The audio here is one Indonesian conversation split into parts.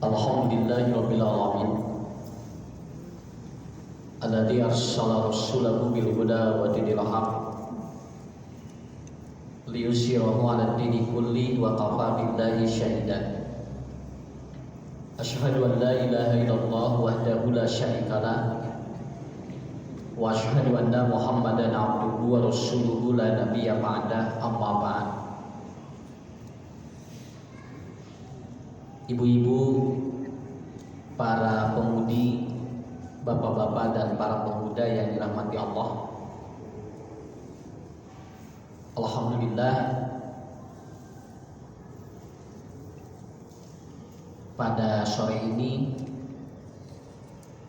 Alhamdulillahirabbil alamin. Alladzi arsala rasulahu bil huda wa dinil haq liyuzhirahu 'ala dini kulli wa kafa billahi shahida. Asyhadu an la ilaha illallah wahdahu la syarika lah wa asyhadu anna Muhammadan 'abduhu wa rasuluhu la nabiyya ba'da, amma ba'd. Ibu-ibu, para pemudi, bapak-bapak dan para pemuda yang dirahmati Allah, alhamdulillah pada sore ini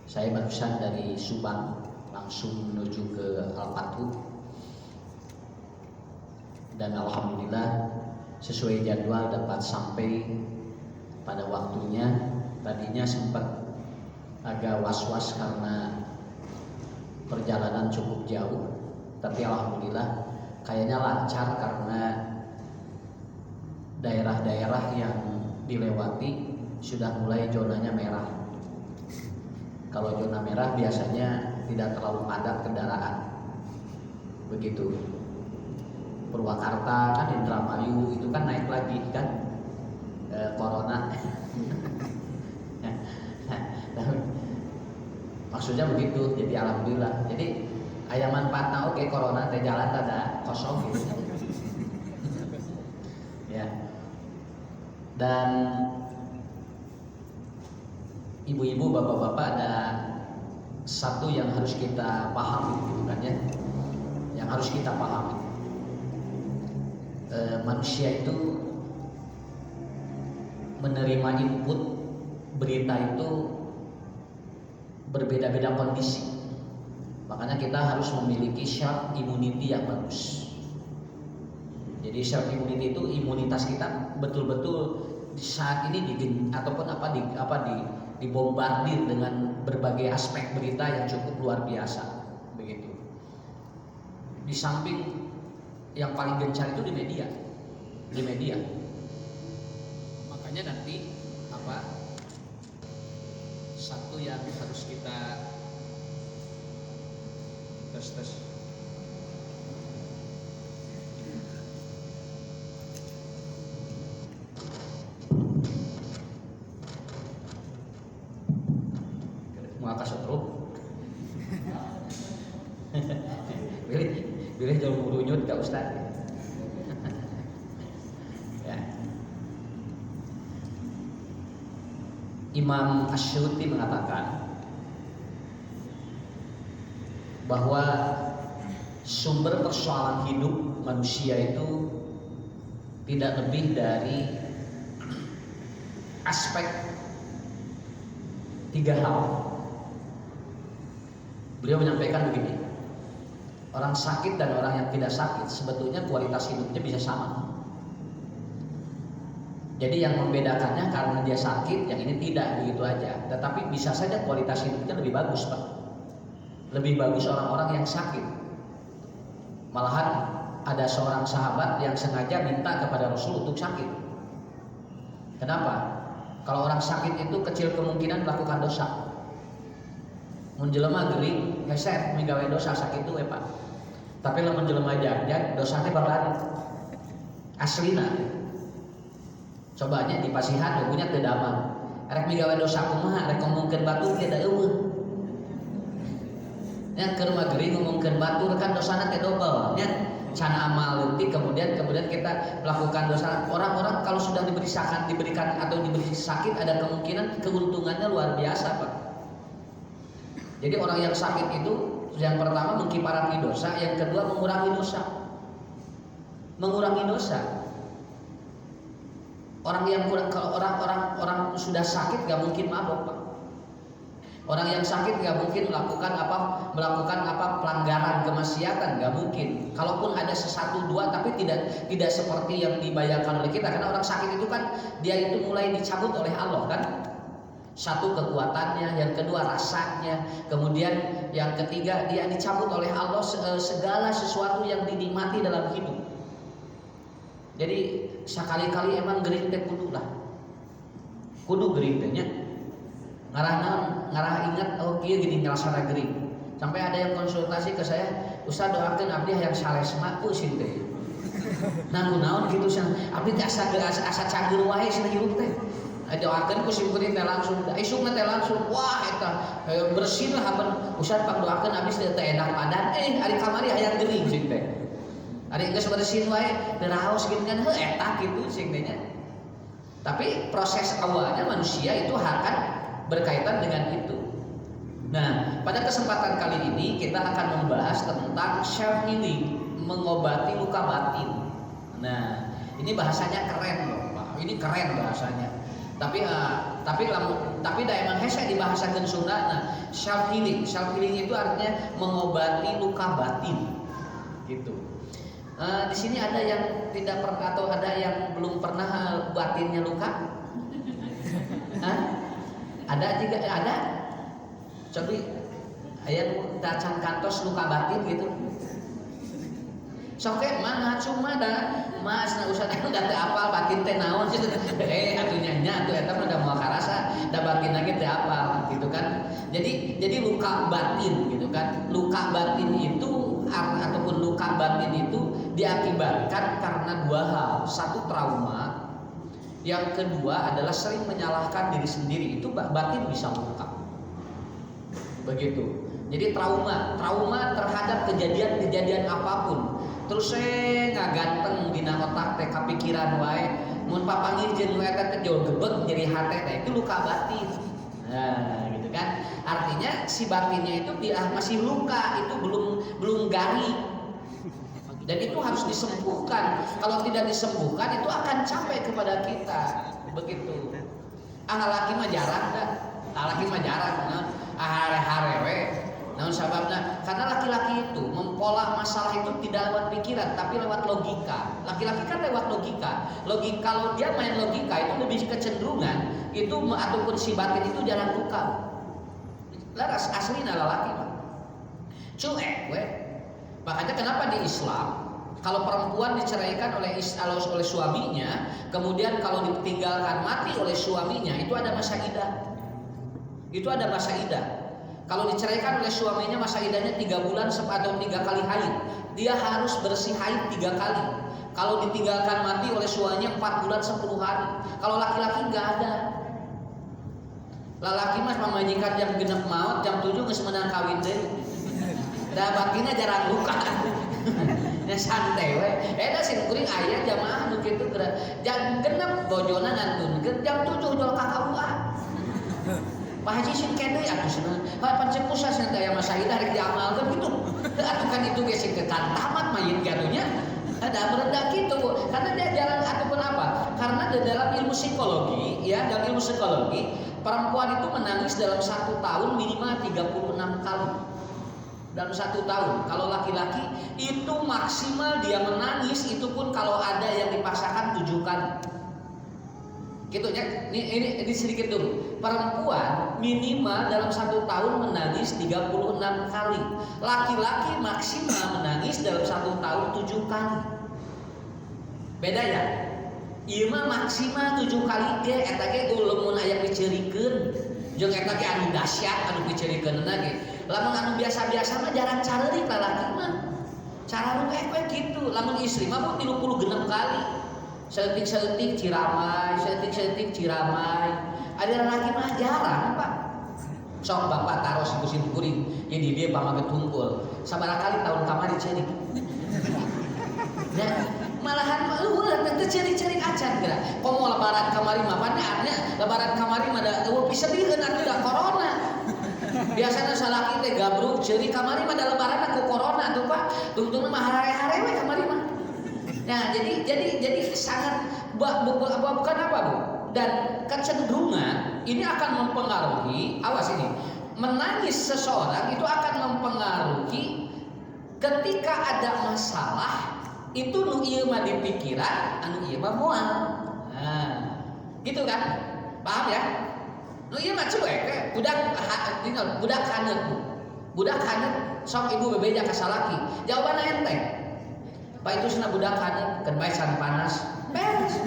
saya barusan dari Subang langsung menuju ke Al-Patu, dan alhamdulillah sesuai jadwal dapat sampai pada waktunya. Tadinya sempat agak was-was karena perjalanan cukup jauh, tapi alhamdulillah kayaknya lancar karena daerah-daerah yang dilewati sudah mulai zonanya merah. Kalau zona merah biasanya tidak terlalu padat kendaraan. Begitu. Purwakarta kan, Indramayu itu kan naik lagi kan corona. Maksudnya begitu. Jadi alhamdulillah. Jadi aya manfaatna oke corona teh jalan tada kosong gitu. Ya. Dan ibu-ibu, bapak-bapak, ada satu yang harus kita pahami gitu kan ya. Yang harus kita pahami. Manusia itu menerima input berita itu berbeda-beda kondisi. Makanya kita harus memiliki sharp immunity yang bagus. Jadi sharp immunity itu imunitas kita betul-betul saat ini dibombardir dengan berbagai aspek berita yang cukup luar biasa, begitu. Di samping yang paling gencar itu di media. Makanya nanti satu yang harus kita tes. Mau kasutrup. Bilih jauh murunyut Kak Ustaz. Ya. Imam Asy'uti mengatakan bahwa sumber persoalan hidup manusia itu tidak lebih dari aspek 3 hal. Beliau menyampaikan begini, orang sakit dan orang yang tidak sakit sebetulnya kualitas hidupnya bisa sama. Jadi yang membedakannya karena dia sakit, yang ini tidak, begitu aja. Tetapi bisa saja kualitas hidupnya lebih bagus, Pak. Lebih bagus orang-orang yang sakit. Malahan ada seorang sahabat yang sengaja minta kepada Rasul untuk sakit. Kenapa? Kalau orang sakit itu kecil kemungkinan melakukan dosa. Mun jelema geuring hese migawe dosa sakit itu Pak. Tapi lamun jelema jangan dosanya bakalan aslina. Cobanya di pasihan punya teu damang. Rek migawe dosa kumaha rek ngomongkeun batur teh da eueuh. Nya keur mah geuring ngomongkeun batur kan dosana teh dobel nya. Can amal leutik kemudian kita melakukan dosa. Orang-orang kalau sudah diberikan atau diberi sakit ada kemungkinan keuntungannya luar biasa, Pak. Jadi orang yang sakit itu yang pertama mengkiparati dosa, yang kedua mengurangi dosa. Kalau orang sudah sakit gak mungkin mabok, Pak. Orang yang sakit gak mungkin melakukan pelanggaran kemaksiatan, gak mungkin. Kalaupun ada sesatu dua, tapi tidak seperti yang dibayangkan oleh kita. Karena orang sakit itu kan dia itu mulai dicabut oleh Allah kan. Satu kekuatannya, yang kedua rasanya, kemudian yang ketiga dia dicabut oleh Allah segala sesuatu yang dinikmati dalam hidup. Jadi sekali-kali emang gering teh kudu lah. kudu gering teh nya. Ngarah ingat oh kieu gini ngrasana gering. Sampai ada yang konsultasi ke saya, "Ustaz doakeun abdi hayang salesma eusin teh." Nah kunaon kitu san, abdi teh asa cager wae cenah hirup teh. Doakeun ku simkuring teh langsung, isukna teh langsung, wah eta bersih lah haben Ustaz pak doakeun abdi teh enak padan, ari kamari hayang gering sing teh. Ari geus bersin wae teu raos kitu kan heuh eta kitu sing teh nya. Tapi proses awalnya manusia itu akan berkaitan dengan itu. Nah, pada kesempatan kali ini kita akan membahas tentang self healing, mengobati luka batin. Nah, ini bahasanya keren loh, Pak. Ini keren bahasanya. Tapi da emang hese dibahasakeun Sunda. Nah, self healing itu artinya mengobati luka batin. Gitu. Di sini ada yang tidak pernah atau ada yang belum pernah batinnya luka? Hah? Ada juga ada. Coba aya dacan kantos luka batin gitu. Soke mana cuma da Mas na usah teh apal batin teh naon sih. Atunya nya atuh eta mah da moal karasa, da batin lagi teh apal gitu kan. Jadi luka batin gitu kan. Luka batin itu ataupun luka batin itu diakibatkan karena dua hal. Satu trauma, yang kedua adalah sering menyalahkan diri sendiri. Itu batin bisa luka. Begitu. Jadi trauma terhadap kejadian apapun. Terus ngaganteng dina otak teh kapikiran wae mun papangirjeun wae teh jauh gebeg jadi hate teh itu luka batin. Nah, gitu kan. Artinya si batinnya itu dia masih luka, itu belum gari. Dan itu harus disembuhkan. Kalau tidak disembuhkan itu akan sampai kepada kita. Begitu. Laki mah jarang dah. Laki mah jarang, nah, hare-hare we. Namun sababna karena laki-laki itu mempola masalah itu tidak lewat pikiran tapi lewat logika. Laki-laki kan lewat logika. Kalau dia main logika itu lebih kecenderungan itu ataupun si batin itu jarang luka. Laras aslina laki mah. Cuek we. Makanya kenapa di Islam kalau perempuan diceraikan oleh suaminya, kemudian kalau ditinggalkan mati oleh suaminya itu ada masa idah. Itu ada masa idah. Kalau diceraikan oleh suaminya masa idahnya 3 bulan atau 3 kali haid. Dia harus bersih haid 3 kali. Kalau ditinggalkan mati oleh suaminya 4 bulan 10 hari. Kalau laki-laki nggak ada. Lalaki mas memajikan jam 6 maut, jam 7 geus meunang kawin deui. Da batina jarang luka. Ya santai we. Eta sing kuring aya jamaah nu kitu jam 6 bojona ngantunkeun, jam 7 jual KKUA. Pak Haji sing kene atuh cenah. Pak pancen kusa cenah aya masa idah rek diamalkeun kitu. Atuh kan itu ge sing kekan tamat mayit gatunya. Ada merendah gitu, karena dia jarang ataupun apa? Karena dalam ilmu psikologi, ya dalam ilmu psikologi, perempuan itu menangis dalam 1 tahun minimal 36 kali. Dalam 1 tahun. Kalau laki-laki itu maksimal dia menangis itu pun kalau ada yang dipaksakan 7 kali. Gitu ya, ini sedikit dulu. Perempuan minimal dalam 1 tahun menangis 36 kali. Laki-laki maksimal menangis dalam 1 tahun 7 kali. Beda ya? Ieu mah maksimal 7 kali ge eta ge lamun aya piceurikeun. Jeung eta ge anu dahsyat anu piceurikeunna ge. Lamun anu biasa-biasa mah jarang careurik lalaki mah. Cara nu we kitu. Lamun istri mah 36 kali. Seutik-seutik ciramai, seutik-seutik ciramai. Ada lagi mah jarang, Pak. Sok Bapak taros kusin kuring, jadi dia pamaget tungkul. Sabaraha kali tahun kamari ceurik. Ya, malahan teu ceurik-ceurik acan geura. Komo lebaran kamari mah padahnya lebaran kamari mah da pisedieun atuh da corona. Biasana salaki teh gabruk ceurik kamari mah da lebaran ku corona tuh, Pak. Tungtungna mah hare-hare we kamari mah. Nah, jadi sangat bukan apa Bu? Dan kecenderungan ini akan mempengaruhi, awas ini, menangis seseorang itu akan mempengaruhi ketika ada masalah itu nu ieu mah di pikiran, anu ieu mah moal. Nah, gitu kan? Paham ya? Nu ieu mah cuek, budak haneut Bu. Budak haneut sok ibu bebeja ka salaki. Jawabanna enteng. Pak itu sana budak haneut, kan bae san panas. Beres.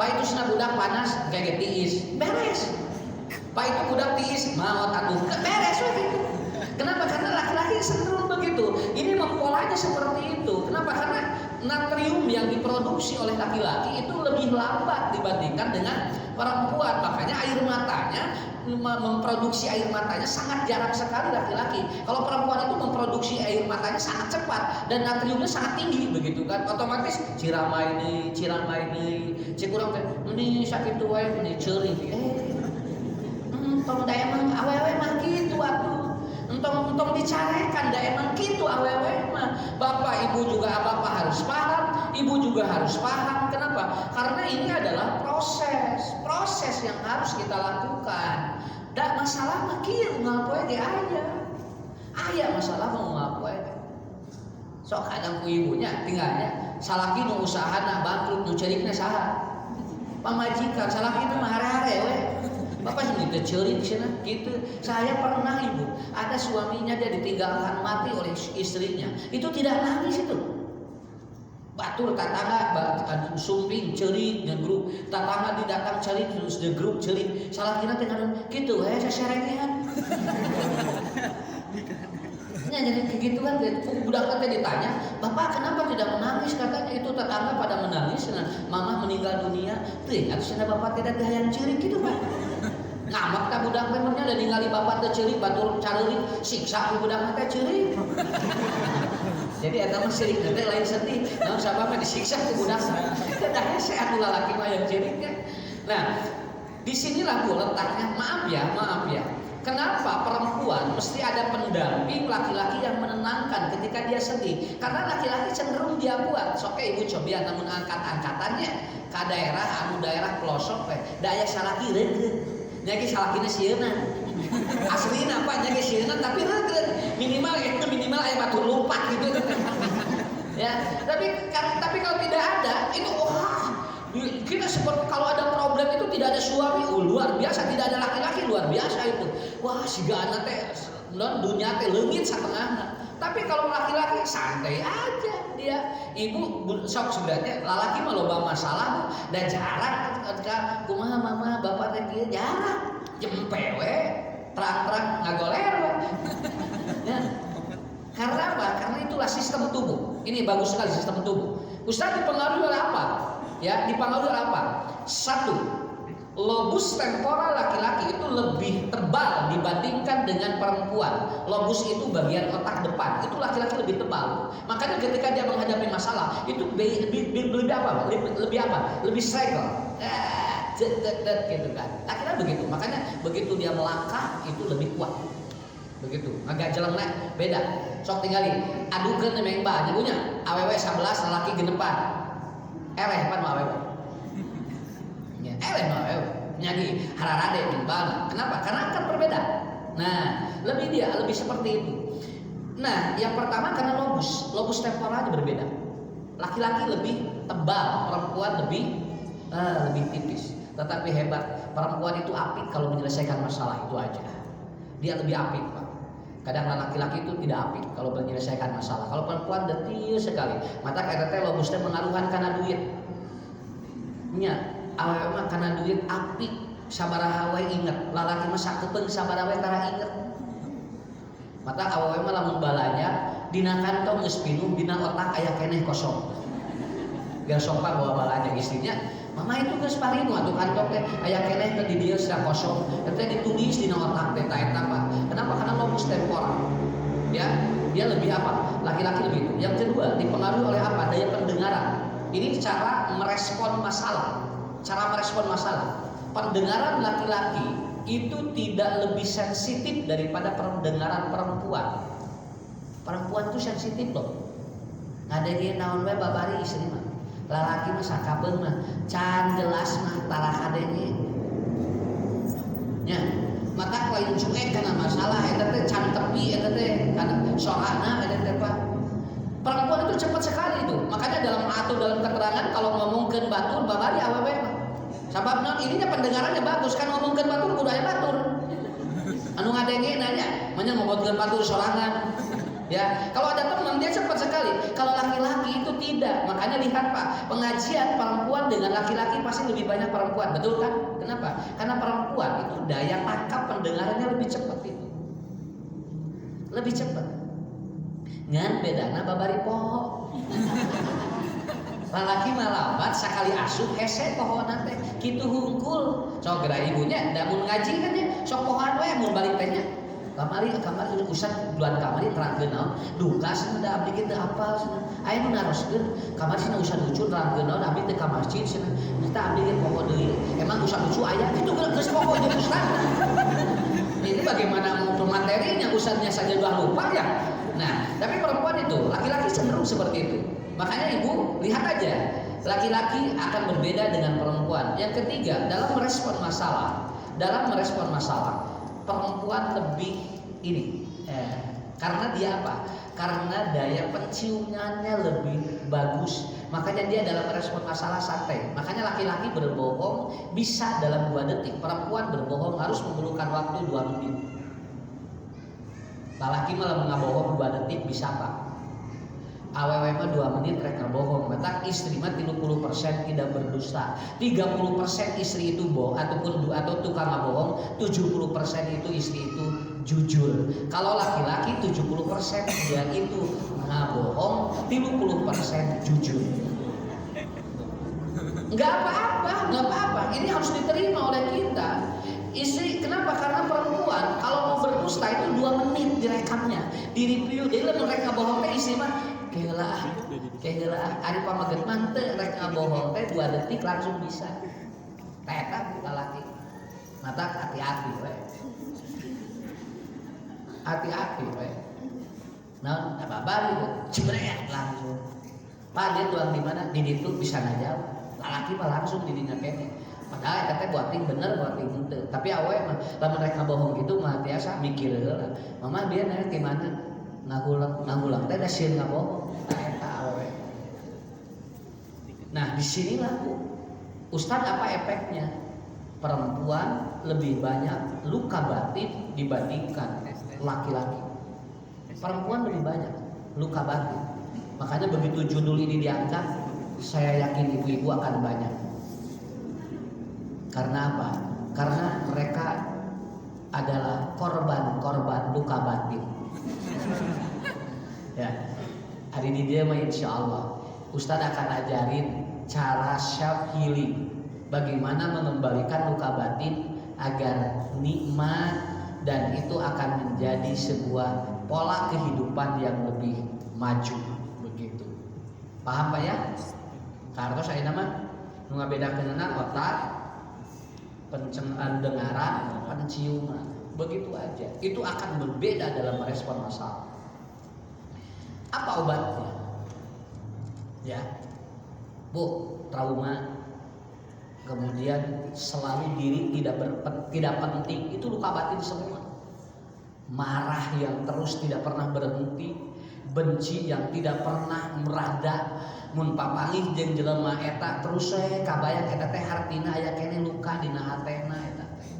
Pak itu cenah budak panas kayak tiis, beres. Pak itu budak tiis, maot atuh beres gitu. Kenapa? Karena laki-laki cenderung begitu. Ini mempolanya seperti itu. Kenapa? Karena natrium yang diproduksi oleh laki-laki itu lebih lambat dibandingkan dengan perempuan. Makanya air matanya, memproduksi air matanya sangat jarang sekali laki-laki. Kalau perempuan itu memproduksi air matanya sangat cepat dan natriumnya sangat tinggi begitu kan. Otomatis cirama ini, cikurang ini sakit tuai, ini ceri. Tong da emang awewe mah gitu atuh. Entong dicarekan da emang gitu awewe mah. Bapak ibu juga bapak harus paham, ibu juga harus paham. Kenapa? Karena ini adalah proses yang harus kita lakukan. Da masalah mah kieu ngapoe ge aya masalah mau ngapoe. Sok kadang ku ibunya tinggalnya salaki nu usahana bangkrut nu ceurikna saha? Pamajikan salaki itu mah hare-hare we. Bapak sendiri ceri di sana gitu. Saya pernah ibu, ada suaminya dia ditinggalkan mati oleh istrinya. Itu tidak nangis itu. Batur tatangga sumping ceri grup, tatangga didatang ceri terus the grup ceri. Salah kira dengan gitu, saya serengean. Ya, jadi begitu kan, budak teh ditanya, bapak kenapa tidak menangis? Katanya itu tetangga pada menangis, nah, mama meninggal dunia. Tuh, atau sana bapak tidak hayang ceri gitu kan? Ngamak tak budak memangnya dan ningali bapak teh ceurik batur careurik siksa ku budak teh ceurik. Jadi eta mah sirik teh lain sedih. Naon sabab disiksa ku budak. Tah sehat ulah laki mah yang ceurik ya. Nah, disinilah letaknya. Maaf ya. Kenapa perempuan mesti ada pendamping laki-laki yang menenangkan ketika dia sedih? Karena laki-laki cenderung dia buat. Soke ibu cobian namun angkat-angkatannya ke daerah pelosok teh. Daya salaki reukeut. Nya ge salakina sieuna. Aslina apa nya ge sieuna tapi reukeut. Minimal aya batur lompat gitu. Ya, tapi kalau tidak ada itu kita seperti kalau ada problem itu tidak ada suami luar biasa, tidak ada laki-laki luar biasa itu. Wah, sigana teh dunia teh leungit satengahna. Tapi kalau laki-laki santai aja dia. Ibu sok sebenarnya lalaki mah loba masalah dan jarang ketika kumaha mama bapak teh kieu jarang. Jempe we, terang-terang ngagoler we. Ya. Karena apa? Karena itulah sistem tubuh. Ini bagus sekali sistem tubuh. Ustaz dipengaruhi oleh apa? Ya, dipengaruhi oleh apa? Satu, lobus temporal laki-laki itu lebih tebal dibandingkan dengan perempuan. Lobus itu bagian otak depan, itu laki-laki lebih tebal. Makanya ketika dia menghadapi masalah, itu lebih apa? Lebih struggle. Gitu kan. Akhirnya begitu. Makanya begitu dia melangkah itu lebih kuat. Begitu. Agak jelengna beda. Sok tinggali. Adukeun teh mengba nyebunya awewe 11 lalaki genepan. Eleh pan mah awewe. Ya, eleh mah awewe. Nyagi hararade timbal. Kenapa? Karena kan berbeda. Nah, lebih seperti itu. Nah, yang pertama karena lobus temporalnya berbeda. Laki-laki lebih tebal, perempuan lebih tipis. Tetapi hebat, perempuan itu apik kalau menyelesaikan masalah itu aja. Dia lebih apik, Pak. Kadang laki-laki itu tidak apik kalau menyelesaikan masalah. Kalau perempuan detil sekali. Mata kata teh lobus teh mengaruhan karena duit. Nya, awewe mah karena duit apik, sabaraha we inget. Lalaki mah sakepeung sabaraha we tara inget. Mata awewe mah lamun balanya dina kantong geus pinuh, dina otak aya keneh kosong. Biar sopan bawa balanya istrinya. Mama itu geus parinu atuh kantong teh aya keneh ke di dieu sia kosong. Teh ditulis dina otak teh eta mah. Kenapa? Karena lobus temporal. Ya, dia lebih apa? Laki-laki lebih itu. Yang kedua, dipengaruhi oleh apa? Daya pendengaran. Ini cara merespon masalah. Pendengaran laki-laki itu tidak lebih sensitif daripada pendengaran perempuan. Perempuan itu sensitif loh. Ngadege naon we babari istri mah. Lalaki mah sakabeung mah can jelas mah tara kadenge. Nya, mata lain cuek kana masalah eta teh can tepi eta teh kana soalna eta teh Pak. Perempuan itu cepat sekali itu. Makanya dalam keterangan kalau ngomongkeun batur babari awewe mah. Sababna ininya pendengarannya bagus kan ngomongkeun batur kudu aya batur. Anu ngadenge nanya, manya ngomongkeun batur sorangan. Ya, kalau ada teman dia cepat sekali. Kalau laki-laki itu tidak. Makanya lihat Pak, pengajian perempuan dengan laki-laki pasti lebih banyak perempuan, betul kan? Kenapa? Karena perempuan itu daya tangkap pendengarannya lebih cepat itu. Lebih cepat. Ngan bedana babari poho. Lalaki malabat sekali asup hese pohon nanti kitu hungkul. Sok geura ibunya da mun ngaji kan ya sok pohon we mun balik teh nya. Kamari urusan bulan kamari terangkeun naon duka cenah da abdi kitu hafal cenah. Aya nu naroskeun kamari cenah usan lucu terangkeun naon abdi teh ka masjid cenah. Kita abdi ge poho deui. Emang usan lucu aya kitu geus poho jeung ustaz. Ini bagaimana mau materinya ustaznya saja udah lupa ya. Nah, tapi perempuan itu laki-laki cenderung seperti itu. Makanya ibu lihat aja, laki-laki akan berbeda dengan perempuan. Yang ketiga, dalam merespon masalah, perempuan lebih ini, karena dia apa? Karena daya penciumannya lebih bagus. Makanya dia dalam merespon masalah santai. Makanya laki-laki berbohong bisa dalam 2 detik. Perempuan berbohong harus memerlukan waktu 2 menit. Laki malah mengabohong 2 detik bisa Pak. Awewe mah 2 menit rek ngabohong. Mata istri mah 30% tidak berdusta. 30% istri itu bohong atau tukang ngabohong, 70% itu istri itu jujur. Kalau laki-laki 70% dia itu ngabohong, 30% jujur. Enggak apa-apa. Ini harus diterima oleh kita. Istri, kenapa? Karena perempuan kalau mau berdusta itu 2 menit direkamnya, direview. Jadi lamun rek ngabohong teh istri mah keheula ari pamageut mah teu rek ngabohong teh 2 detik langsung bisa. Eta lalaki. Mata hati-hati we. Hati-hati we. Naon babari cebret langsung. Pak dia tuang di mana? Di ditu bisa ngajawab. Lalaki mah langsung di dinya kene. Padahal eta teh buating bener buating henteu. Tapi awe mah lamun rek ngabohong kitu mah tiasa mikir heula. Mama bieu nanya di mana? Ngagulang teh da sieun ngabohong. Eta awe. Nah, disinilah Ustaz apa efeknya? Perempuan lebih banyak luka batin dibandingkan laki-laki. Perempuan lebih banyak luka batin. Makanya begitu judul ini diangkat, saya yakin ibu-ibu akan banyak. Karena apa? Karena mereka adalah korban luka batin. Ya, hari ini dia mah insya Allah Ustadz akan ajarin cara self healing, bagaimana mengembalikan luka batin agar nikmat dan itu akan menjadi sebuah pola kehidupan yang lebih maju begitu. Paham Pak ya? Karena saya nama ngabedakeun otak, pendengaran, penciuman, begitu aja. Itu akan berbeda dalam merespon masalah. Apa obatnya? Ya, Bu, trauma, kemudian selalu diri tidak penting, itu luka batin semua. Marah yang terus tidak pernah berhenti, benci yang tidak pernah merada, mun papangih jeung jelema eta terus we kabayang eta teh hartina aya kene luka dina hatena eta teh.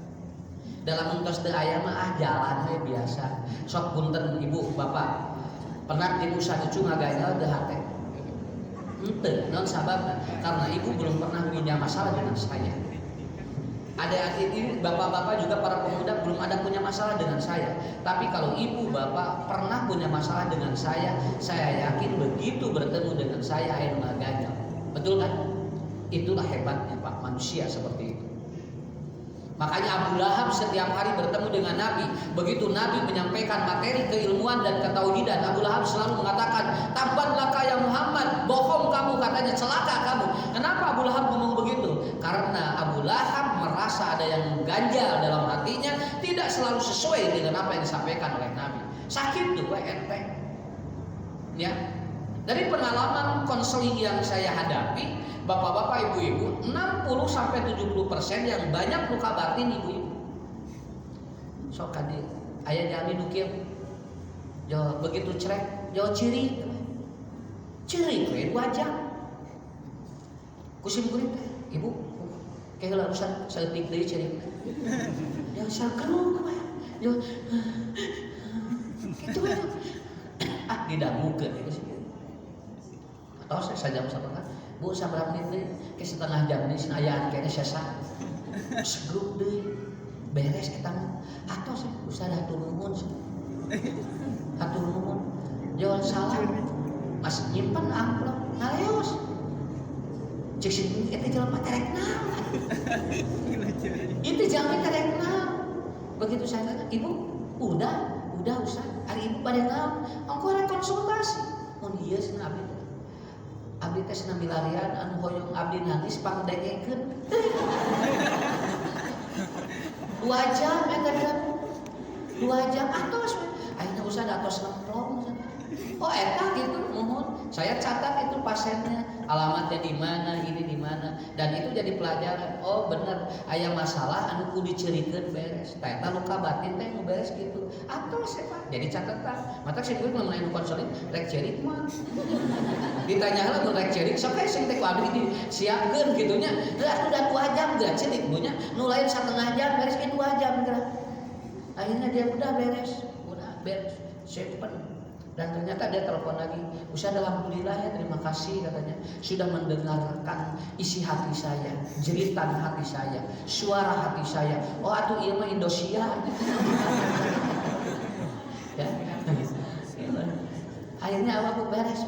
Dalam entos teu aya mah jalan we biasa. Sok punten Ibu, Bapak, pernah di usaha cucu ngagayal teu hate. Henteu, naon sababna? Karena Ibu belum pernah punya masalah dengan saya. Adik-adik ini, bapak-bapak juga para pemuda belum ada punya masalah dengan saya. Tapi kalau ibu bapak pernah punya masalah dengan saya yakin begitu bertemu dengan saya air maganya. Betul kan? Itulah hebatnya Pak, manusia seperti itu. Makanya Abu Lahab setiap hari bertemu dengan Nabi. Begitu Nabi menyampaikan materi keilmuan dan ketauhidan, Abu Lahab selalu mengatakan, "Tabban laka ya Muhammad, bohong kamu," katanya, celaka kamu. Kenapa Abu Lahab ngomong begitu? Karena Abu Lahab merasa ada yang ganjal dalam hatinya, tidak selalu sesuai dengan apa yang disampaikan oleh Nabi. Sakit tuh enteng. Ya. Dari pengalaman konseling yang saya hadapi, bapak-bapak, ibu-ibu, 60-70% yang banyak luka batin ibu-ibu. Sok kadi aya jami nu kieu. Jo begitu cerek, jo ciri. Ciri we 2 jam. Kusim kuring teh, ibu, kayak urusan saeutik deui ciri. Ya sakeru we. Jo gitu we. didangukeun itu sih. Atau saya jam sabaraha? Bu sabaraha menit deui? Ke setengah jam deui cenah aya kene sesa. Segrup deui. Beres eta mah. Atos Ustaz hatur nuhun. Hatur nuhun. Jawab salam. Masih nyimpen amplop ngaleos. Cek sih eta jelema terek naon. Itu jangan terek naon. Begitu saya tanya, "Ibu, udah Ustaz. Hari ibu pada naon? Engko rek konsultasi." Mun ieu cenah abdi. Abdi teh cenah milarian anu hoyong abdi nangis pangdengekeun. 2 jam eta bilang. 2 jam atos. Ayeuna Ustaz atos nemplong. Oh eta gitu mohon. Saya catat itu pasiennya, alamatnya di mana, ini di mana, dan itu jadi pelajaran. Oh bener, aya masalah anu kudu dicerikeun beres. Eta luka batin teh nu beres gitu. Atos eta. Jadi catatan. Mata sih kudu mengenai konseling rek cerik mah. Ditanya heula mun rek cerik sok sing teh ku abdi disiapkeun kitu nya. Teu udah 2 jam geus cerik nu nya. Nu lain 1/2 jam beres 2 jam geura. Akhirnya dia udah beres. Simpen. Dan ternyata dia telepon lagi, Ustaz alhamdulillah ya terima kasih katanya sudah mendengarkan isi hati saya, jeritan hati saya, suara hati saya. Oh atuh ieu mah Indosiar. Ya. Akhirnya apa beres.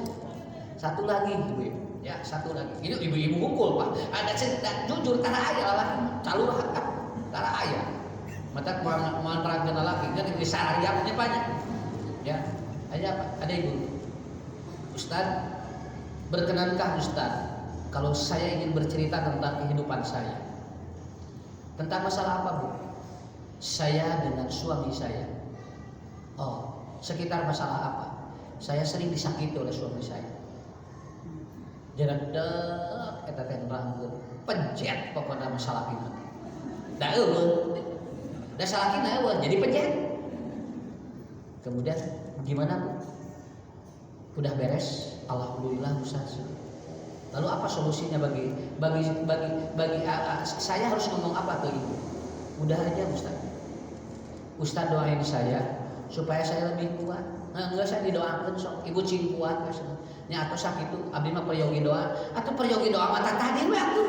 Satu lagi Bu. Ya, satu lagi. Ini ibu-ibu hukum Pak. Ada cerita jujur tara aya lalaki calur hakap. Tara aya. Mata mantragkeun lalaki kan di sarariapnya banyak. Ya. Ada apa? Ada ibu. Ustaz, berkenankah Ustaz kalau saya ingin bercerita tentang kehidupan saya? Tentang masalah apa Bu? Saya dengan suami saya. Oh, sekitar masalah apa? Saya sering disakiti oleh suami saya. Jarak dek, eta teh rangkeun, pencet pokoknya masalah itu. Da eueuh. Da salakina eueuh jadi pencet. Kemudian gimana Bu? Udah beres, alhamdulillah Ustaz. Lalu apa solusinya bagi saya harus ngomong apa ke ibu? Udah aja Ustaz. Ustaz doain saya supaya saya lebih kuat. Enggak saya didoakeun sok ibu cing kuat geus. Nya atuh sakitu abdi mah peryogi doa. Atuh peryogi doa mah tadi we atuh.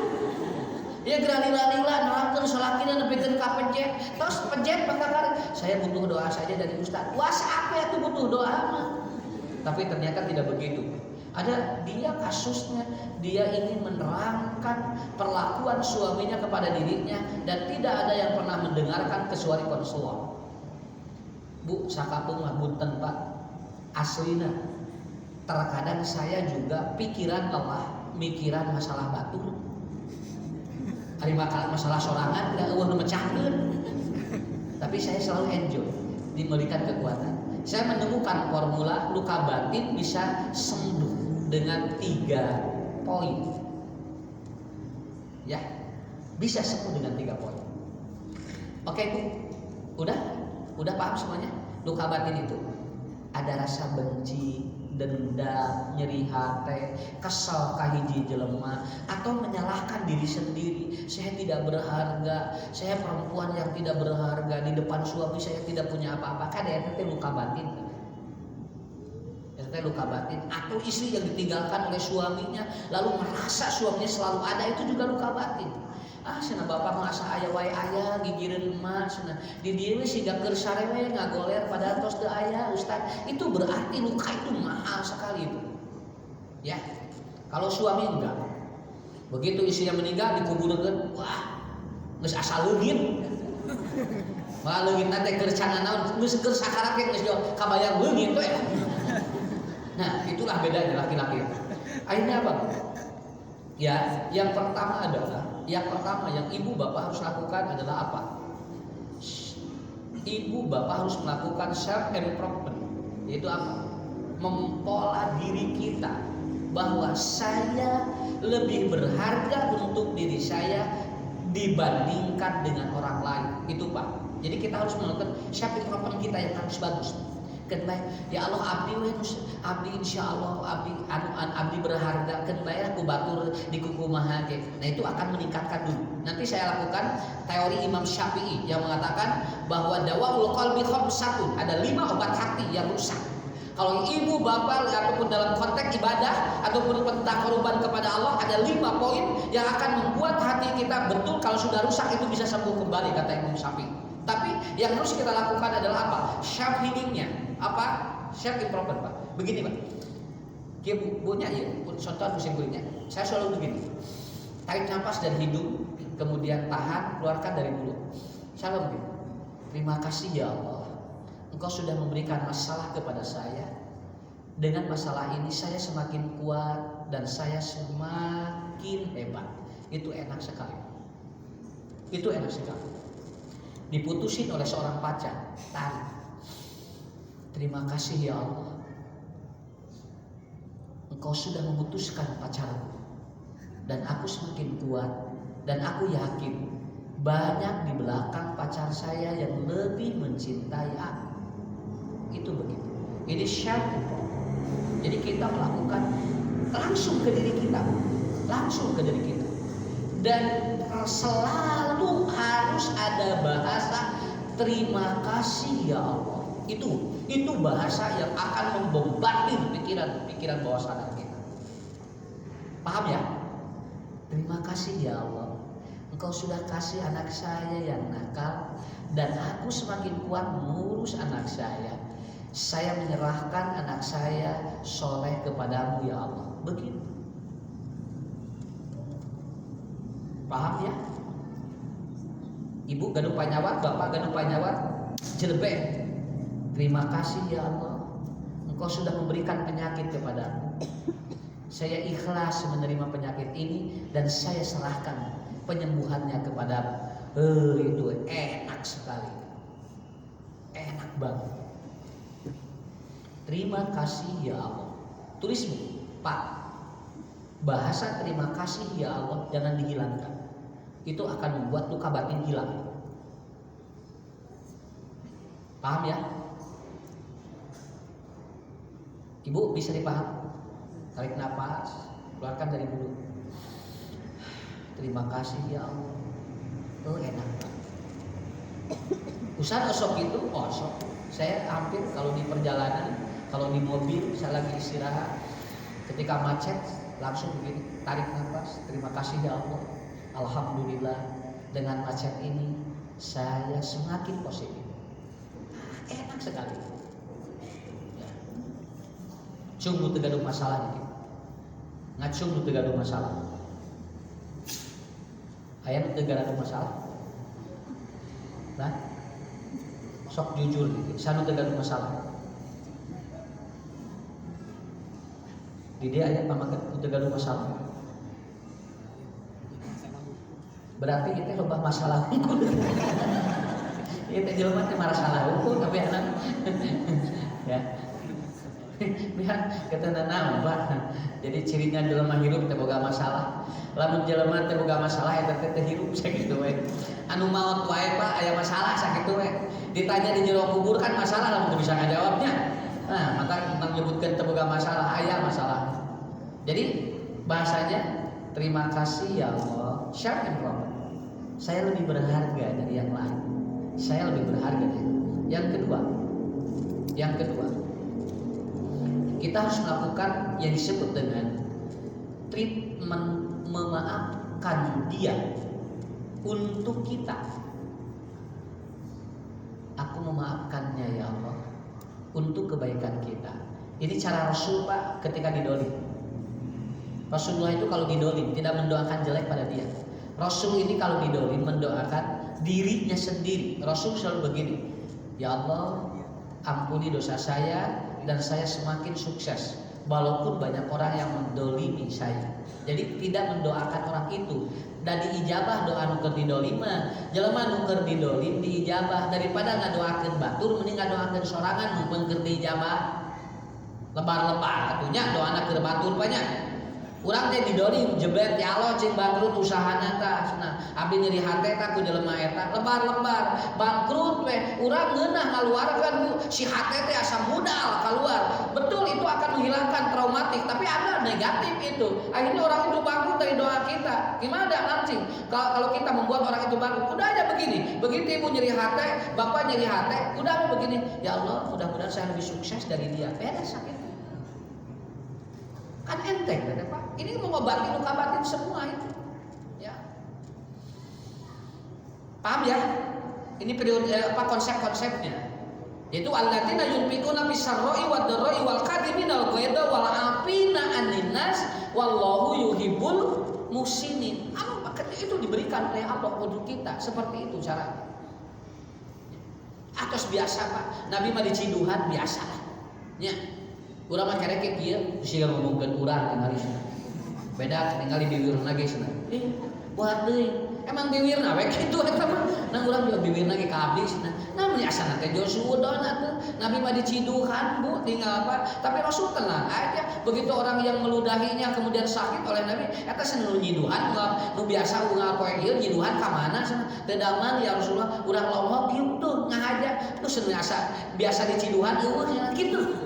Ya geralila-lila nolakkeun salakina nepikeun ka pencet. Tos pencet bakal saya butuh doa saja dari Ustaz. Wah, apa itu butuh doa mah? Tapi ternyata tidak begitu. Ada dia kasusnya, dia ingin menerangkan perlakuan suaminya kepada dirinya dan tidak ada yang pernah mendengarkan kecuali konselor. Bu, sakapeung mah bunten Pak. Aslina terkadang saya juga pikiran lelah, mikiran masalah batur. Hari masalah sorangan tidak eueuh nu mecahkeun. Tapi saya selalu enjoy diberikan kekuatan. Saya menemukan formula luka batin bisa sembuh dengan 3 poin. Ya, bisa sembuh dengan 3 poin. Oke Bu, udah paham semuanya? Luka batin itu ada rasa benci, dendam, nyeri hati, kesal kahiji jelema, atau menyalahkan diri sendiri. Saya tidak berharga, saya perempuan yang tidak berharga, di depan suami saya tidak punya apa-apa. Kan itu luka batin. Itu luka batin. Atau istri yang ditinggalkan oleh suaminya, lalu merasa suaminya selalu ada, itu juga luka batin. Cenah bapak mah asa aya wae aya gigireun emak cenah. Di dieu we siga keur sarewe ngagoler padahal tos teu aya Ustaz. Itu berarti luka itu mahal sekali itu. Ya. Kalau suami enggak. Begitu istrinya meninggal dikuburkeun, wah, geus asa leungit. Malah leungitna teh keur cangan naon, geus keur sakarat ge geus kabayang leungit we. Nah, itulah bedanya laki-laki. Akhirnya apa? Ya, yang pertama yang ibu bapak harus lakukan adalah apa? Ibu bapak harus melakukan self improvement, yaitu apa? Mempola diri kita bahwa saya lebih berharga untuk diri saya dibandingkan dengan orang lain. Itu Pak. Jadi kita harus melakukan self improvement kita yang harus bagus. Kenapa? Ya Allah abdi insyaallah abdi berharga kan bayar aku batur di kukumaha ge. Nah itu akan meningkatkan dulu. Nanti saya lakukan teori Imam Syafi'i yang mengatakan bahwa dawaul qalbi khamsatun, ada 5 obat hati yang rusak. Kalau ibu bapak ataupun dalam konteks ibadah ataupun korban kepada Allah, ada 5 poin yang akan membuat hati kita betul kalau sudah rusak itu bisa sembuh kembali, kata Imam Syafi'i. Tapi yang harus kita lakukan adalah apa? Self healingnya. Apa? Self improvement, Pak. Begini, Pak. Dia punya ya, contoh musim kulitnya. Saya selalu begini. Tarik nafas dari hidung, kemudian tahan, keluarkan dari mulut. Saya begini. Terima kasih ya Allah, Engkau sudah memberikan masalah kepada saya. Dengan masalah ini saya semakin kuat dan saya semakin hebat. Itu enak sekali. Itu enak sekali. Diputusin oleh seorang pacar, tarik. Terima kasih ya Allah, Engkau sudah memutuskan pacarku dan aku semakin kuat dan aku yakin banyak di belakang pacar saya yang lebih mencintai aku. Itu begitu. Ini syarat. Jadi kita melakukan langsung ke diri kita, langsung ke diri kita. Dan selalu harus ada bahasa terima kasih ya Allah. Itu bahasa yang akan membombardir pikiran bawah sadar kita. Paham ya? Terima kasih ya Allah, Engkau sudah kasih anak saya yang nakal dan aku semakin kuat mengurus anak saya. Saya menyerahkan anak saya soleh kepadamu ya Allah. Begitu. Paham ya? Ibu gaduh panyawat, bapak gaduh panyawat, jelebek. Terima kasih ya Allah, Engkau sudah memberikan penyakit kepadaku. Saya ikhlas menerima penyakit ini dan saya serahkan penyembuhannya kepadamu. Itu enak sekali. Enak banget. Terima kasih ya Allah. Tulis Bu, Pak. Bahasa terima kasih ya Allah jangan dihilangkan. Itu akan membuat luka batin hilang. Paham ya? Ibu bisa dipaham? Tarik nafas, keluarkan dari mulut. Terima kasih ya Allah. Enak banget. Ustaz osok itu, osok. Saya hampir kalau di perjalanan, kalau di mobil, saya lagi istirahat, ketika macet, langsung begini, tarik nafas. Terima kasih ya Allah. Alhamdulillah dengan macet ini saya semakin positif. Enak sekali. Sungguh tergaduh masalah ini. Ngacung tergaduh masalah. Ayam tergaduh masalah. Nah, sok jujur, sanu tergaduh masalah. Di dia ayam pamaket tergaduh masalah. Berarti kita loba masalah. Kita jelema teh masalah hukum tapi anak. Ya. Biar kita naon Pak. Jadi cirinya jelema hirup teh boga masalah. Lamun jelema teh boga masalah eta teh hirup sakitu we. Anu maot wae Pak aya masalah sakitu we. Ditanya di jero kubur kan masalah lamun teu bisa ngajawabnya. Nah, maka tentang menyebutkan teu boga masalah aya masalah. Jadi bahasanya terima kasih ya Allah. Syar and proper. Saya lebih berharga dari yang lain. Saya lebih berharga dari yang kedua. Kita harus melakukan yang disebut dengan treatment memaafkan dia untuk kita. Aku memaafkannya ya Allah untuk kebaikan kita. Ini cara Rasul Pak ketika didolim. Rasulullah itu kalau didolim tidak mendoakan jelek pada dia. Rasul ini kalau didolim mendoakan dirinya sendiri. Rasul selalu begini, ya Allah ampuni dosa saya dan saya semakin sukses walaupun banyak orang yang mendolimi saya. Jadi tidak mendoakan orang itu. Dan diijabah doa nu keur didolim mah jelema nu keur didolim diijabah daripada ngadoakeun batur mending ngadoakeun sorangan mumpun keur diijabah. Lebar-lebar atunya doana keur batur banyak. Urang teh didolim jebret ya Allah cing bangkrut usahana tah. Nah, abdi abdi nyeri hate tak ku jelema eta lebar-lebar bangkrut we urang ngeunah ngaluarkeun ku si hate teh asa modal keluar. Betul itu akan menghilangkan traumatik, tapi ada negatif itu. Akhirnya orang itu bangkrut dari doa kita. Gimana nanti kalau kita membuat orang itu bangkrut? Udah aja begini. Begitu ibu nyeri hate, bapak nyeri hate, udah aja begini. Ya Allah, mudah-mudahan saya lebih sukses dari dia. Beres sakit. Kan enteng kan Pak? Ini mengobati luka batin semua itu. Ya. Paham ya? Ini periode konsep-konsepnya. Yaitu alladzina yunfiquna fis-sarra'i wad-dharra'i wal kadhiminal ghaidha wal 'afina 'anil nas wallahu yuhibbul muhsinin. Itu diberikan oleh Allah untuk kita. Seperti itu caranya. Atos biasa Pak. Nabi mah diciduhan biasa lah. Nya. Urang mah kerek kieu siga ngomongkeun urang tingali cenah. Beda tingali bibirna ge cenah. Buat deui. Emang bibirna we kitu eta mah. Nang urang juga bibirna ge ka abdi cenah. Namun asana teh Josuudon atuh. Nabi mah diciduhan Bu tinggal apa? Tapi Rasul tenang aja. Begitu orang yang meludahinya kemudian sakit oleh Nabi, eta seneng nyiduhan nu biasa unggal poe ieu nyiduhan ka mana cenah. Teu daman ya Rasulullah, urang lomo kieu tuh ngahaja. Tuh seneng asa biasa diciduhan eueuh kitu.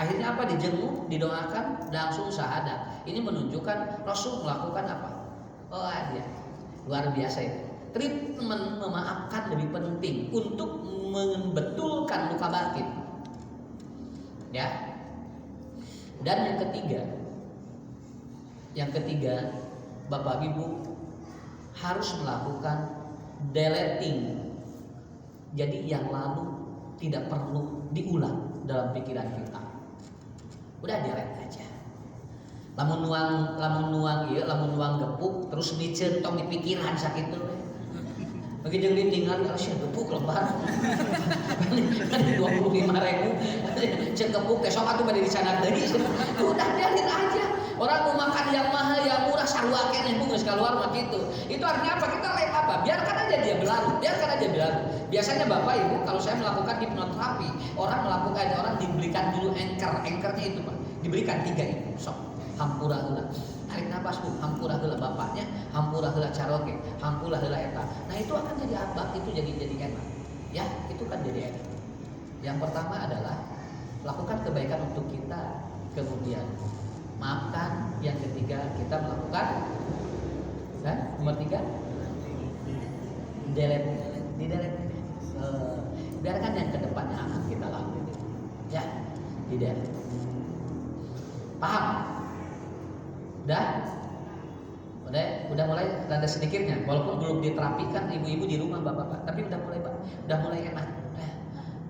Akhirnya apa? Dijenguk, didoakan, langsung syahadat. Ini menunjukkan Rasul melakukan apa? Oh dia luar biasa itu. Treatment memaafkan lebih penting untuk membetulkan luka batin. Ya. Dan yang ketiga, Bapak Ibu harus melakukan deleting. Jadi yang lalu tidak perlu diulang dalam pikiran kita. Udah delete aja. Lamun nuang gepuk terus dicentong di pikiran sakitu. Bagi jeung ditinggal harus gepuk lebar. Kan 25.000 cek gepuk besok atuh bade dicanak deui. Udah delete aja. Orang mau makan yang mahal yang murah sarua keneh Bu geus keluar mah kitu. Itu artinya apa? Kita lihat apa? Biarkan aja dia berlalu. Biasanya Bapak Ibu kalau saya melakukan hipnoterapi, orang diberikan dulu anchornya itu Pak. Diberikan 3 itu. Sok hampura heula. Tarik napas Bu, hampura heula bapaknya, hampura heula caroge, hampura heula eta. Nah, itu akan jadi abad, itu jadi enak. Ya, itu kan jadi enak. Yang pertama adalah lakukan kebaikan untuk kita, kemudian maafkan. Yang ketiga kita melakukan nomor 3 delete. Biarkan yang kedepannya akan kita lakukan. Ya, delete. Paham? Udah mulai rada sedikitnya, walaupun belum diterapikan ibu-ibu di rumah bapak-bapak, tapi udah mulai enak.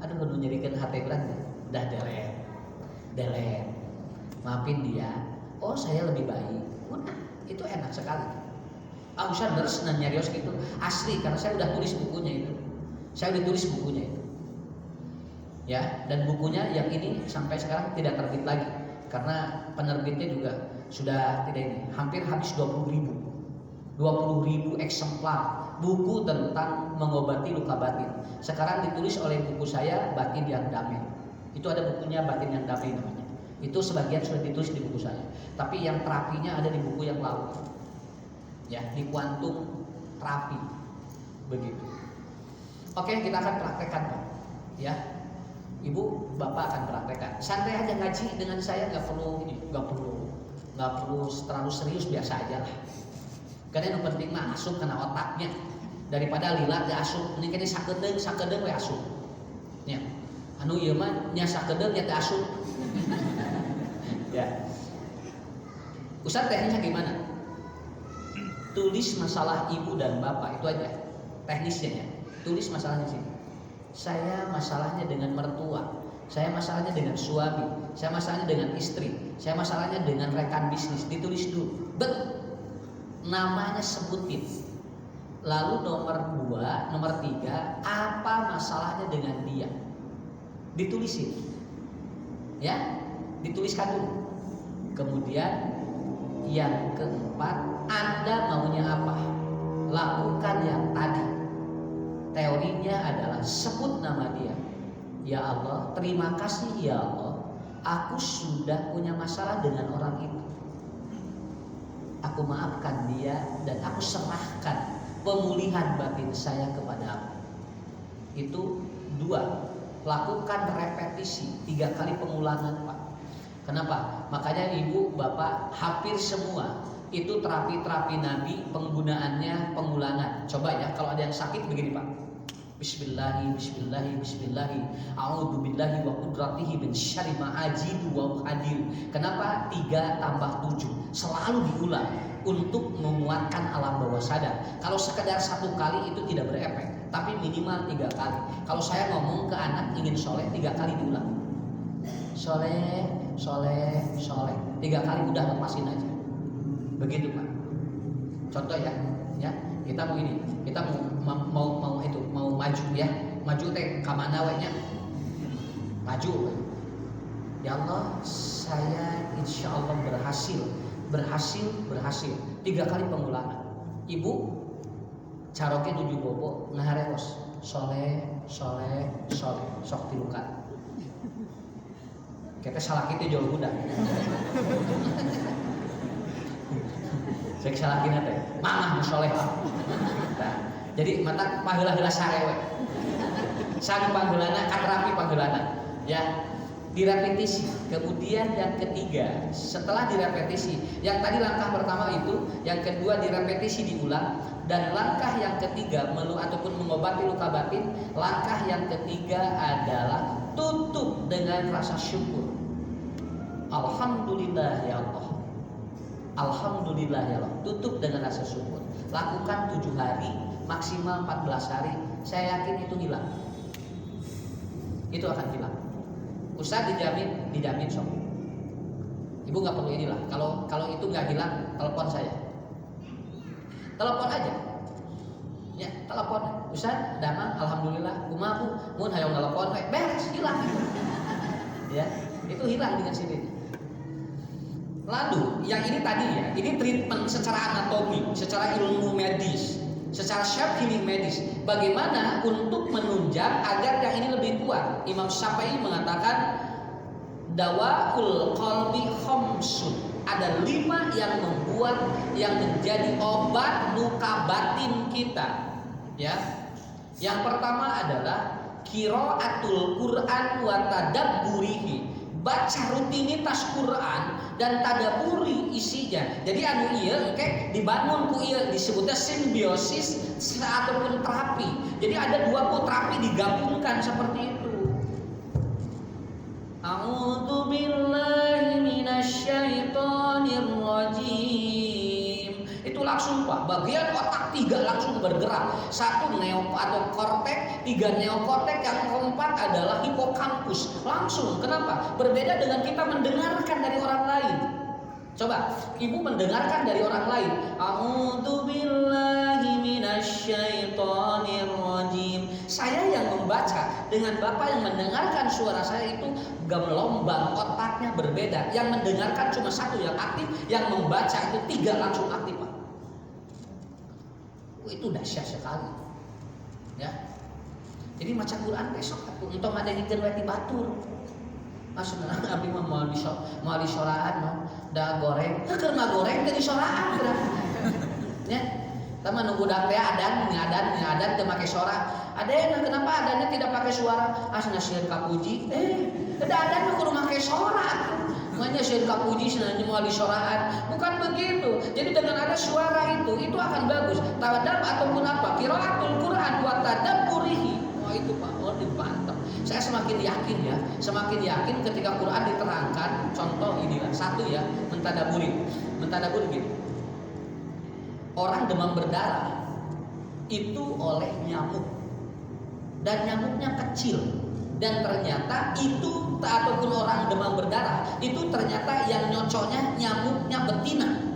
Aduh kudu nyerikeun hati urang udah delete. Maafin dia. Oh, saya lebih baik. Udah, itu enak sekali. Usah terus nyarios gitu. Asli karena saya udah tulis bukunya itu. Ya, dan bukunya yang ini sampai sekarang tidak terbit lagi karena penerbitnya juga sudah tidak ini, hampir habis 20.000 eksemplar buku tentang mengobati luka batin. Sekarang ditulis oleh buku saya Batin yang Damai. Itu ada bukunya Batin yang Damai namanya. Itu sebagian sudah ditulis di buku saya. Tapi yang terapinya ada di buku yang lalu. Ya, di kuantum terapi. Begitu. Oke, kita akan praktekkan Pak. Ya. Ibu, Bapak akan praktekkan. Santai aja ngaji dengan saya, nggak perlu terlalu serius, biasa aja lah. Karena yang penting mah asup kena otaknya daripada lila teh asup. Ini kene sakedeung we asup. Nya. Anu ieu mah nya sakedeung nya teh asup. Ya. Ustaz teknisnya gimana? Tulis masalah ibu dan bapak itu aja. Teknisnya ya. Tulis masalahnya sih. Saya masalahnya dengan mertua, saya masalahnya dengan suami, saya masalahnya dengan istri, saya masalahnya dengan rekan bisnis. Ditulis dulu, namanya sebutin. Lalu nomor 2, nomor 3, apa masalahnya dengan dia? Ditulisin, ya, dituliskan dulu. Kemudian yang keempat, Anda maunya apa? Lakukan yang tadi. Teorinya adalah sebut nama dia. Ya Allah, terima kasih ya Allah, aku sudah punya masalah dengan orang itu. Aku maafkan dia dan aku serahkan pemulihan batin saya kepadamu. Itu 2, lakukan repetisi 3 kali pengulangan Pak. Kenapa? Makanya ibu bapak hampir semua itu terapi-terapi Nabi penggunaannya pengulangan. Coba ya, kalau ada yang sakit begini Pak. Bismillahi, bismillahi, bismillahi. A'udzu billahi wa qudratihi min syarri ma ajidu wa uhadir. Kenapa 3 tambah 7? Selalu diulang untuk menguatkan alam bawah sadar. Kalau sekedar 1 kali itu tidak berefek, tapi minimal 3 kali. Kalau saya ngomong ke anak ingin soleh, 3 kali diulang. Soleh, soleh, soleh. 3 kali udah lepasin aja. Begitu Pak. Contoh ya, kita mau ini, kita mau maju ya, maju teh kamana we nya, maju. Ya Allah, saya insya Allah berhasil. 3 kali pengulangan. Ibu, caroke 7 bobo ngahareos, soleh, sok tilukan. Kita salah kita jauh udah. Saya salah kita teh, mamah soleh. Nah, jadi mata paheula-heula sarewe. Sang panggeulana katrapi panggeulana. Ya, direpetisi. Kemudian yang ketiga, setelah direpetisi, yang tadi langkah pertama itu, yang kedua direpetisi diulang, dan langkah yang ketiga ataupun mengobati luka batin, langkah yang ketiga adalah tutup dengan rasa syukur. Alhamdulillah ya Allah. Alhamdulillah ya Allah. Tutup dengan rasa syukur. Lakukan 7 hari, maksimal 14 hari. Saya yakin itu hilang. Itu akan hilang. Ustaz dijamin sok. Ibu nggak perlu inilah. Kalau itu nggak hilang, telepon saya. Telepon aja. Ya, telepon. Ustaz, damang, alhamdulillah. Kumaha mun hayang telepon, beres, hilang. Ya, itu hilang dengan sendirinya. Lalu yang ini tadi ya, ini treatment secara anatomi, secara ilmu medis, secara self healing medis. Bagaimana untuk menunjang agar yang ini lebih kuat? Imam Syafi'i mengatakan dawaul qalbi khamsun. Ada 5 yang membuat yang menjadi obat luka batin kita. Ya. Yang pertama adalah qiraatul Quran wa tadabburihi. Baca rutinitas Quran dan tadaburi isinya. Jadi anu ieu engke dibangun ku ieu disebutnya simbiosis ataupun terapi. Jadi ada 2 terapi digabungkan seperti itu. A'udzu billahi minasyaitonir rajim. Itu langsung Pak, bagian otak 3 langsung bergerak. 1 neok atau kortek, 3 neokortek, yang keempat adalah hipokampus. Langsung, kenapa? Berbeda dengan kita mendengarkan dari orang lain. Coba, ibu mendengarkan dari orang lain. A'udzu billahi minasyaitonir rajim. Saya yang membaca dengan Bapak yang mendengarkan suara saya itu gelombang otaknya berbeda. Yang mendengarkan cuma 1 yang aktif, yang membaca itu 3 langsung aktif Pak. Itu dahsyat sekali. Ya. Jadi maca Quran besok atuh entong ada ngikeun we ti batur. Asna abi mah moal di soraan da goreng. Keur mah goreng teh di soraan berarti. Ya. Tama nunggu dak teh adan teu make sora. Adena kenapa adannya tidak pakai suara? Asna sieun kapuji. Da adan kudu make sora. Makanya sieun kapuji sebenarnya moal di soraan. Bukan begitu. Jadi dengan ada suara itu akan bagus. Tadab ataupun apa? Qiraatul Quran wa tadabburihi. Wah itu Pak, mantap. Saya semakin yakin ketika Quran diterangkan. Contoh inilah 1 ya, mentadaburi gitu. Orang demam berdarah itu oleh nyamuk dan nyamuknya kecil, dan ternyata itu ataupun orang demam berdarah itu ternyata yang nyocoknya nyamuknya betina.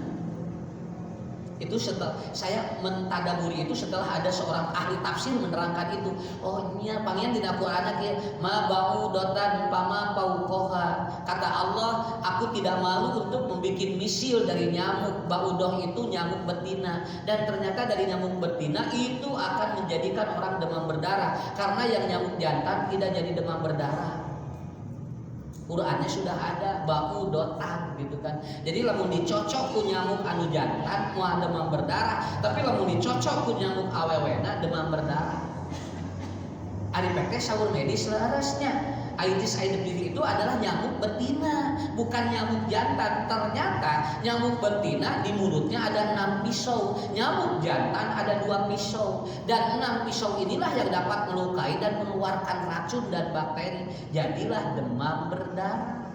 Itu setelah saya mentadaburi itu setelah ada seorang ahli tafsir menerangkan itu. Oh nya pangian dina Qur'an kieu ma ba'udatan pama pauqoha. Kata Allah, aku tidak malu untuk membuat misil dari nyamuk. Ba'udoh itu nyamuk betina, dan ternyata dari nyamuk betina itu akan menjadikan orang demam berdarah, karena yang nyamuk jantan tidak jadi demam berdarah. Qur'annya sudah ada ba'udotan gitu kan. Jadi lamun dicocok ku nyamuk anu jantan moal demam berdarah, tapi lamun dicocok ku nyamuk awewena demam berdarah. Ari pek saur medis leresnya. Aedes aegypti itu adalah nyamuk betina, bukan nyamuk jantan. Ternyata nyamuk betina di mulutnya ada 6 pisau, nyamuk jantan ada 2 pisau, dan 6 pisau inilah yang dapat melukai dan mengeluarkan racun dan bakteri. Jadilah demam berdarah.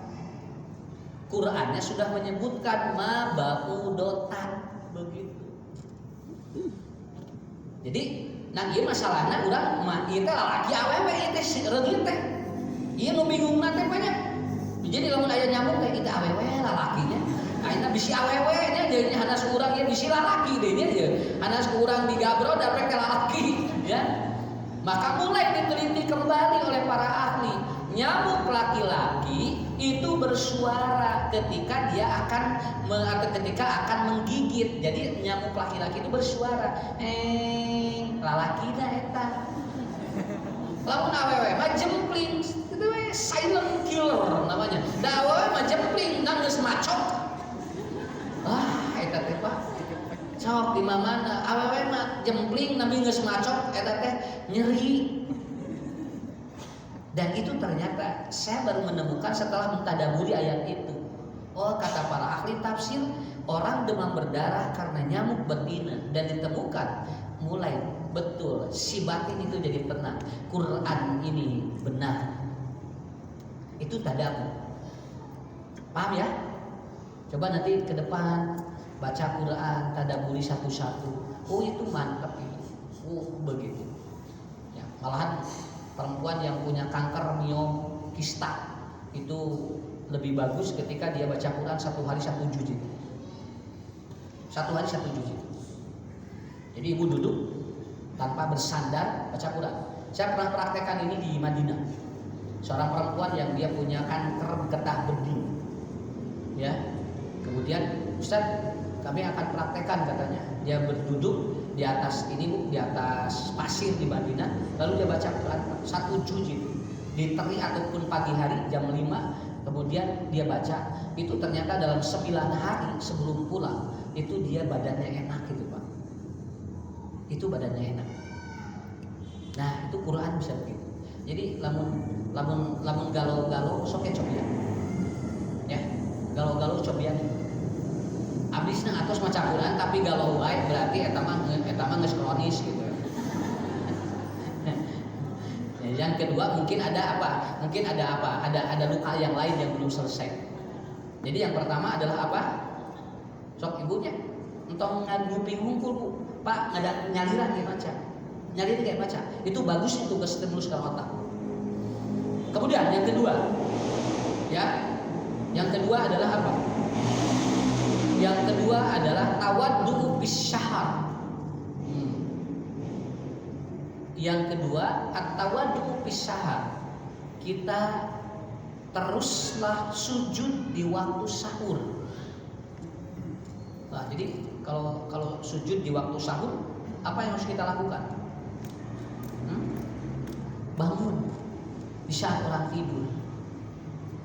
Qur'annya sudah menyebutkan mabaudotan begitu. Jadi, nah ieu masalahna urang mah ieu teh lalaki awewe ieu teh reungit teh. Iya nu bingung nate banyak. Jadi lamun aya nyamuk teh kita awewe lalakinya. Ayeuna bisi awewe nya jadi hanas urang ieu bisi lalaki deui nya ieu. Hanas urang digabro dapet ke lalaki ya. Maka mulai diteliti kembali oleh para ahli. Nyamuk laki-laki itu bersuara ketika dia akan atau ketika akan menggigit. Jadi nyamuk laki-laki itu bersuara. Lalaki dah eta. Lamun awewe mah jempling. Silent killer namanya. Da awewe mah jempling dan geus macok. Eta teh Pak. Cok di mana? Awewe mah jempling nami geus macok eta teh nyeri. Dan itu ternyata saya baru menemukan setelah mentadaburi ayat itu. Oh, kata para ahli tafsir, orang demam berdarah karena nyamuk betina dan ditemukan mulai betul si batin itu jadi tenang. Quran ini benar. Itu tadabbur. Paham ya? Coba nanti ke depan baca Quran, tadabburi satu-satu. Oh, itu mantap itu. Oh, begitu. Ya, malahan perempuan yang punya kanker miom kista itu lebih bagus ketika dia baca Quran 1 hari 1 juz. 1 hari 1 juz. Jadi ibu duduk tanpa bersandar baca Quran. Saya pernah praktekkan ini di Madinah. Seorang perempuan yang dia punya kanker getah bening, ya. Kemudian Ustaz, kami akan praktekkan katanya. Dia berduduk di atas ini Bu, di atas pasir di Madinah, lalu dia baca Quran 1 juz di terik ataupun pagi hari jam 5, kemudian dia baca. Itu ternyata dalam 9 hari sebelum pulang itu dia badannya enak gitu Pak. Itu badannya enak. Nah, itu Quran bisa begitu. Jadi lamun galau-galau soke cobian. Ya, galau-galau cobian. Abisna atos maca Quran tapi galau wae berarti eta mah geus kronis gitu. Ya, yang kedua mungkin ada apa? Mungkin ada apa? Ada luka yang lain yang belum selesai. Jadi yang pertama adalah apa? Sok ibunya entong nguping hungkul Bu. Pak, ada nyaliran kayak maca. Nyaliran kayak maca. Itu bagus itu ke stimulus ke otak. Kemudian yang kedua, ya, yang kedua adalah apa? Yang kedua adalah tawaddu bisyahar. Yang kedua at-tawaddu bisyahar. Kita teruslah sujud di waktu sahur. Nah, jadi kalau sujud di waktu sahur, apa yang harus kita lakukan? Bangun. Di saat orang tidur.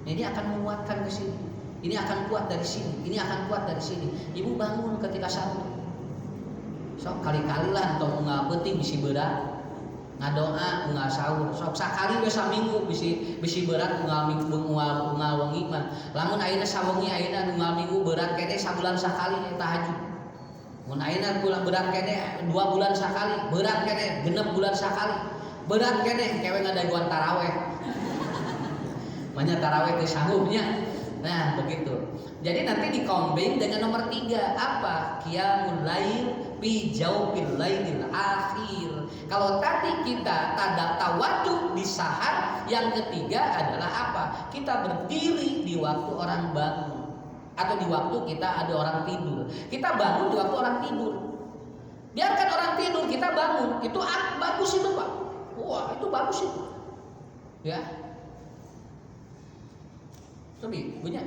Ini akan menguatkan ke sini. Ini akan kuat dari sini. Ini akan kuat dari sini. Ibu bangun ketika sahur. Sok kali-kali lah entong unggal penting bisi berat. Ngadoa unggal sahur. Sok sakali we saminggu bisi berat unggal minggu unggal wengi mah. Lamun ayeuna sawengi ayeuna unggal minggu berat kene sabulan sakali tahajud. Mun ayeuna berat kene 2 bulan sakali, berat kene 6 bulan sakali. Berat kene kewe ngadaguan taraweh. Banyak taraweh ke sahurnya. Nah, begitu. Jadi nanti dikombin dengan nomor 3 apa? Qiyamul lail fi jawfil lailil akhir. Kalau tadi kita tawaddu di sahar, yang ketiga adalah apa? Kita berdiri di waktu orang bangun atau di waktu kita ada orang tidur. Kita bangun di waktu orang tidur. Biarkan orang tidur, kita bangun. Itu bagus itu, Pak. Wah, itu bagus itu. Ya. Tapi punya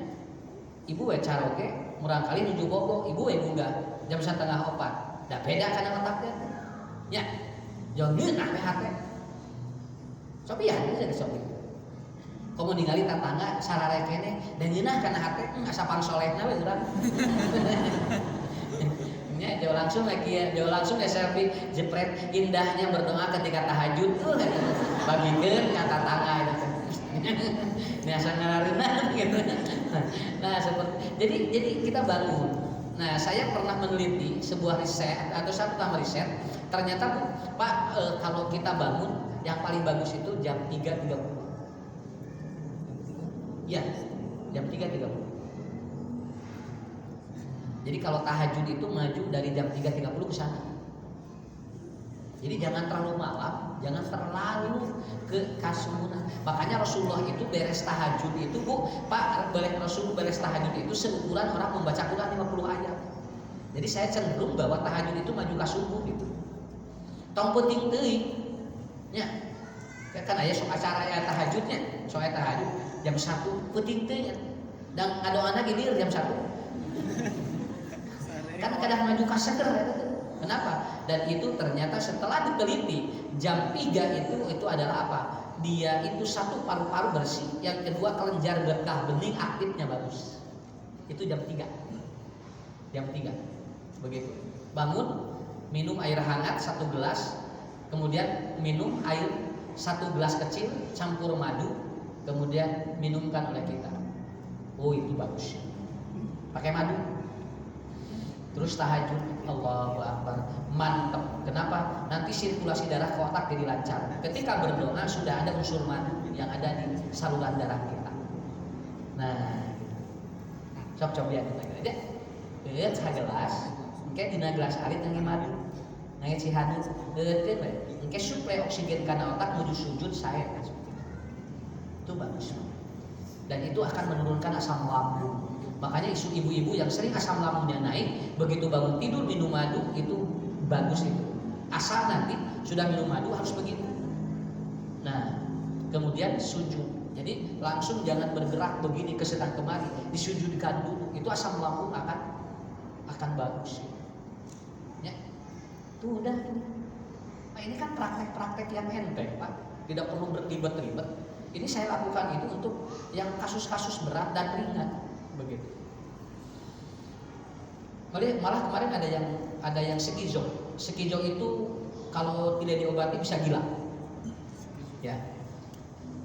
ibu we caroke murang kali nuju bobo, ibu we bunga jam 3:30. Da beda kana otaknya. Ya. Jangan nah we hate. Sopian aja sopi. Komo ningali tatangga sarare kene dan ngeunah kana hate asa pangsolehna we urang. Nya jauh langsung lagi ya, jauh langsung selfie jepret indahnya berdoa ketika tahajud tuh bagikeun ka tatangga itu. Ini asa ngarareunah gitu. Nah, jadi kita bangun. Nah, saya pernah meneliti sebuah riset atau satu tambah riset, ternyata Pak kalau kita bangun yang paling bagus itu jam 3.30. Ya, jam 3.30. Jadi kalau tahajud itu maju dari jam 3.30 ke sana. Jadi jangan terlalu malam, jangan terlalu ke kasumunan. Makanya Rasulullah itu beres tahajud itu, Bu, Pak, Rasul beres tahajud itu seukuran orang membaca Quran 50 ayat. Jadi saya cenderung bahwa tahajud itu maju ke subuh gitu. Tong penting teuing. Nya. Kan aya sok acara aya tahajudnya, sok aya tahajud jam 1 penting teuing. Dan ngadoana gilir jam 1. Kan kadang maju ka seger eta. Kenapa? Dan itu ternyata setelah diteliti jam 3 itu adalah apa? Dia itu satu paru-paru bersih, yang kedua kelenjar getah bening aktifnya bagus. Itu jam 3. Jam 3. Begitu. Bangun, minum air hangat 1 gelas, kemudian minum air 1 gelas kecil campur madu, kemudian minumkan oleh kita. Oh, itu bagus. Pakai madu. Terus tahajud, Allahu Akbar, mantep. Kenapa? Nanti sirkulasi darah ke otak jadi lancar. Ketika berdoa sudah ada unsur madu yang ada di saluran darah kita. Nah, coba aja. Lihat segelas, engke dina gelas arit yang madu, nangis cihanu, lihat engke suplai oksigen karena otak menuju sujud saya. Itu bagus. Dan itu akan menurunkan asam lambung. Makanya isu ibu-ibu yang sering asam lambungnya naik, begitu bangun tidur minum madu itu bagus itu. Asal nanti sudah minum madu harus begitu. Nah, kemudian sujud. Jadi langsung jangan bergerak begini ke setan kemari, disujudkan dulu. Itu asam lambung akan bagus. Ya. Tuh udah ini. Nah, ini kan praktek-praktek yang enteng, Pak. Tidak perlu berlibat-libat. Ini saya lakukan itu untuk yang kasus-kasus berat dan ringan. Begitu. Malah kemarin ada yang skizo. Skizo itu kalau tidak diobati bisa gila. Ya.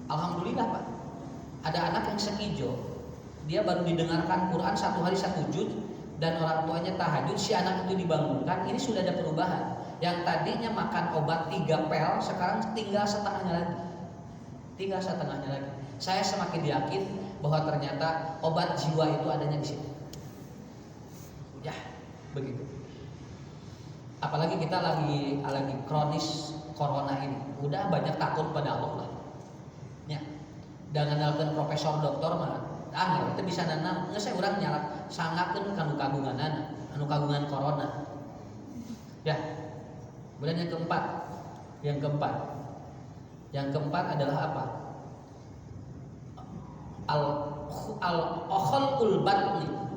Alhamdulillah, Pak. Ada anak yang skizo, dia baru didengarkan Quran 1 hari 1 juz dan orang tuanya tahajud, si anak itu dibangunkan, ini sudah ada perubahan. Yang tadinya makan obat 3 pel, sekarang tinggal setengahnya lagi. Tinggal setengahnya lagi. Saya semakin yakin bahwa ternyata obat jiwa itu adanya di sini. Ya, begitu. Apalagi kita lagi kronis corona ini, udah banyak takut pada Allah lah. Ya, dengan melakukan profesor doktor mah, itu bisa nanam. Nggak saya urang nyarat sangatkeun kanu kagunganana, anu kagungan corona. Ya, kemudian yang keempat adalah apa?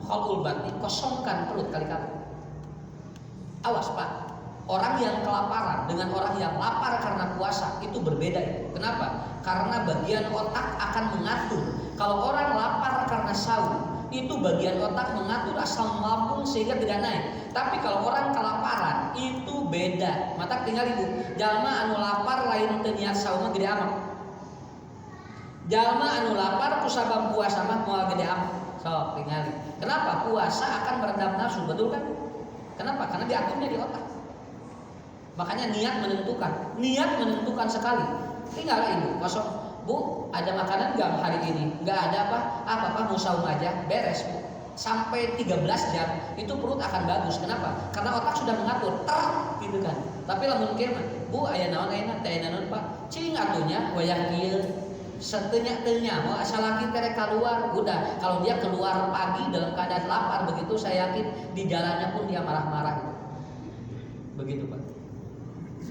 Khalqul batni, kosongkan perut kali-kali. Awas, Pak. Orang yang kelaparan dengan orang yang lapar karena puasa itu berbeda. Kenapa? Karena bagian otak akan mengatur. Kalau orang lapar karena sahur, itu bagian otak mengatur asam lambung sehingga tidak naik. Tapi kalau orang kelaparan itu beda. Mata tinggal ibu, jalma anu lapar lain teu niat saum gede amat. Jalma anu lapar kusabab puasa mah moal gede amat. So, tinggal. Kenapa? Puasa akan meredam nafsu, betul kan? Kenapa? Karena diaturnya di otak. Makanya niat menentukan sekali. Tinggal ibu, kosong. Bu, ada makanan enggak hari ini? Enggak ada apa mau saum aja, beres, Bu. Sampai 13 jam itu perut akan bagus. Kenapa? Karena otak sudah mengatur, gitu kan. Tapi lamun kieu mah, Bu, aya naon ayeuna teh naon, Pak? Cing atunya wayah kieu. Setenya mau asal laki terek keluar, udah. Kalau dia keluar pagi dalam keadaan lapar, begitu saya yakin di jalannya pun dia marah-marah. Begitu, Pak.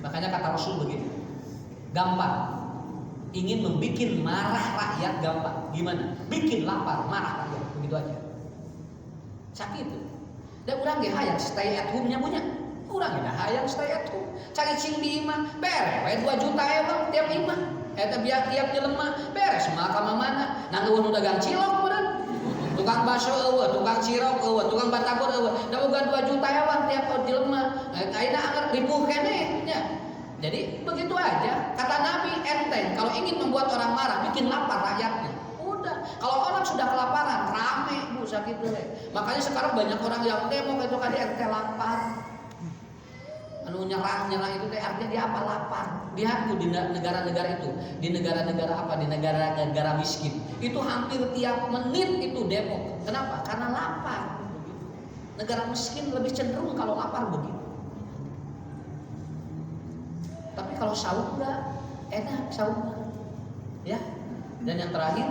Makanya kata Rasul begitu. Gampang. Ingin membuat marah rakyat gampang. Gimana? Bikin lapar, marah rakyat. Begitu aja. Sakit itu. Dan orang ge hayang stay at home-nya punya. Kurang dah hayang saya tuh. Cari cing di imah, beres 2 juta emang tiap imah. Eta biar tiap jelema beres mah ka mana. Nangeueun dagang cilok meureun. Tukang bakso eueuh, tukang cilok eueuh, tukang batagor eueuh. Da boga 2 juta ewan tiap jelema. Ayeuna anger ripuh keneh nya. Jadi begitu aja. Kata Nabi enteng, kalau ingin membuat orang marah, bikin lapar rakyatnya. Udah. Kalau orang sudah kelaparan, rame Bu sakitu we. Makanya sekarang banyak orang yang demo itu kan ente lapar. Anu nyerang itu teh artinya dia apa lapar. Lihat tuh di negara-negara itu, di negara-negara apa, di negara-negara miskin itu hampir tiap menit itu demo. Kenapa? Karena lapar. Negara miskin lebih cenderung kalau lapar begitu. Tapi kalau sahur enggak enak sahur, ya. Dan yang terakhir,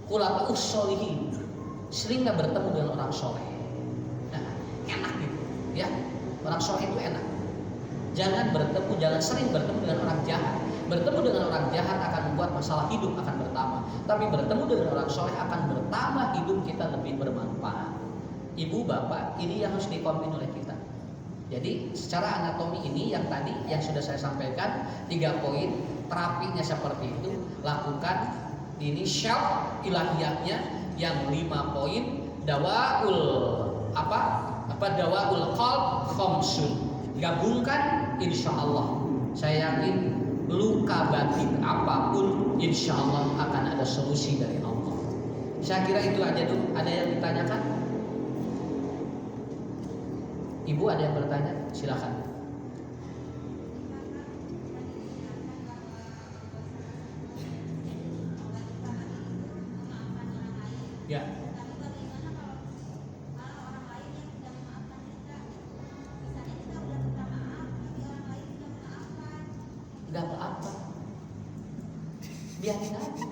kulatu sholihin, sering nggak bertemu dengan orang soleh. Nah, enak gitu, ya. Orang soleh itu enak. Jangan sering bertemu dengan orang jahat. Bertemu dengan orang jahat akan membuat masalah hidup akan bertambah. Tapi bertemu dengan orang soleh akan bertambah hidup kita lebih bermanfaat. Ibu, bapak, ini yang harus dikombin oleh kita. Jadi secara anatomi ini yang tadi yang sudah saya sampaikan 3 poin terapinya seperti itu. Lakukan ini shelf ilahiyahnya yang 5 poin dawaul dawaul qalb khamsun. Gabungkan insyaallah saya yakin luka batin apapun insyaallah akan ada solusi dari Allah. Saya kira itu aja tuh. Ada yang ditanyakan? Ibu ada yang bertanya? Silakan. Ya. Gak apa-apa. Biarin aja.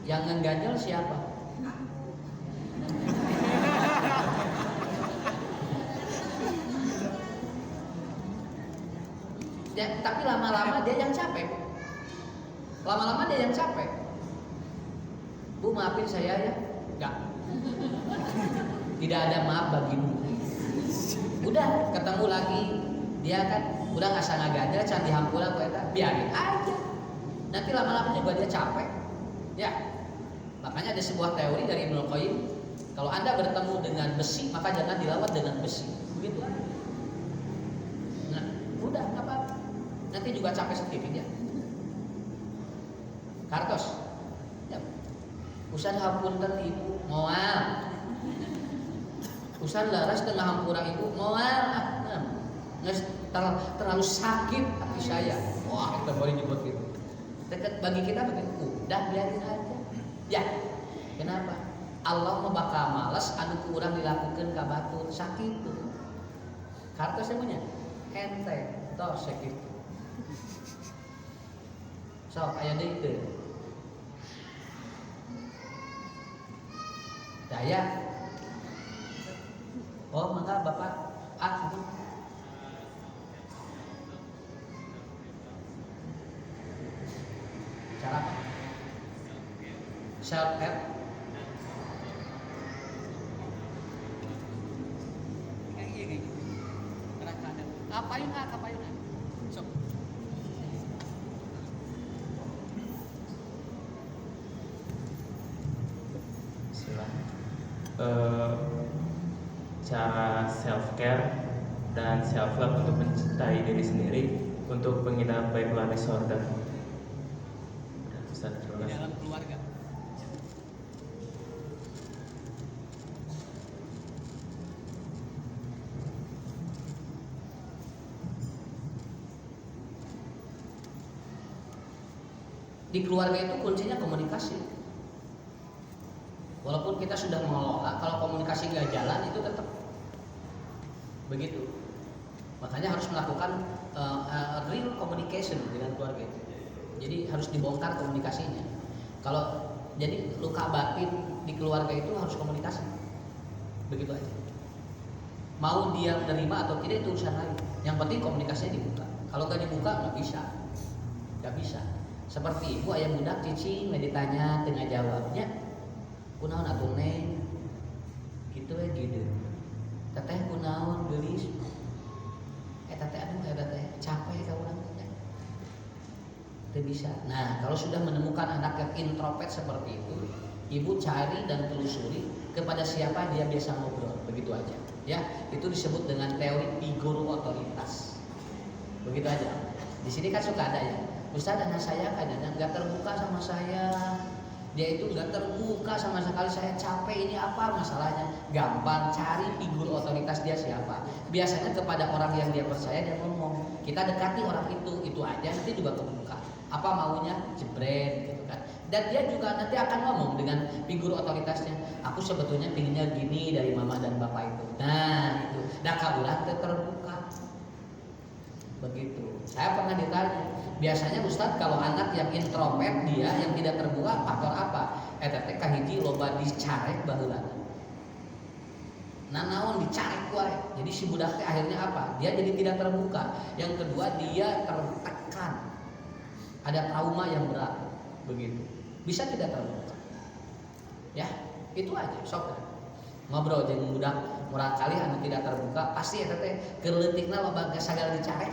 Yang ngeganjel siapa? Ya, tapi lama-lama dia yang capek. Lama-lama dia yang capek. Bu, maafin saya ya. Enggak. Tidak ada maaf bagimu. Udah ketemu lagi, dia kan udah nggak sangka ganjel, can dihampura ku eta, biarin aja. Nanti lama-lama juga dia capek. Ya. Makanya ada sebuah teori dari Ibnu Qayyim, kalau Anda bertemu dengan besi, maka jangan dilawan dengan besi. Begitu. Nah, udah apa? Nanti juga capek sendiri ya. Kartos. Ya. Usah hapunten ibu, moal. Usah laras tengah hampura ibu, moal. Terlalu sakit hati saya. Wah, kita boleh nyebut gitu. Dekat bagi kita begitu. Udah biarin aja. Ya. Kenapa? Allah mah bakal malas anu kurang dilakukan ka batur sakit tuh. Kartos semuanya ente tos sakit. Sok aya deui teu. Daya. Oh, mangga Bapak itu. Cara apa? Self help. Kayak gini. Kadang-kadang. Ngapain? Sok. Cara self care dan self love untuk mencintai diri sendiri untuk pengidap bipolar disorder. Ustaz, terima kasih. Dalam keluarga. Di keluarga itu kuncinya komunikasi. Walaupun kita sudah mengelola, kalau komunikasi nggak jalan itu tetap begitu. Makanya harus melakukan real communication dengan keluarga itu. Jadi harus dibongkar komunikasinya. Kalau jadi luka batin di keluarga itu harus komunikasi. Begitu aja. Mau dia menerima atau tidak itu urusan lain. Yang penting komunikasinya dibuka. Kalau nggak dibuka nggak bisa. Seperti ibu ayah budak cicing ditanya tengah jawabnya. kunaon atuh neng gitu we gitu teteh kunaon geulis teteh aduh teteh capek ka urang teh teu bisa. Nah kalau sudah menemukan anak yang introvert seperti itu, ibu cari dan telusuri kepada siapa dia biasa ngobrol, begitu aja ya. Itu disebut dengan teori figur otoritas, begitu aja. Di sini kan suka ada ya, Ustadz anak saya kadang-kadang nggak terbuka sama saya, dia itu nggak terbuka sama sekali, saya capek, ini apa masalahnya? Gampang, cari figur otoritas dia siapa. Biasanya kepada orang yang dia percaya dia ngomong, kita dekati orang itu aja nanti juga kebuka. Apa maunya? Jebret gitu kan. Dan dia juga nanti akan ngomong dengan figur otoritasnya, aku sebetulnya pinginnya gini dari mama dan bapak itu. Nah itu, dah kabulan terbuka. Begitu. Saya pernah ditanya, biasanya Ustadz kalau anak yang introvert dia yang tidak terbuka faktor apa? Teteh kahiji loba dicarek baheula. Nah naon dicarek wae. Jadi si budak teh akhirnya apa? Dia jadi tidak terbuka. Yang kedua dia tertekan. Ada trauma yang berat. Begitu. Bisa tidak terbuka. Ya, itu aja sok. Ngobrol jeung budak murah kali anu tidak terbuka, pasti eta teh keuleutikna loba sagala dicarek.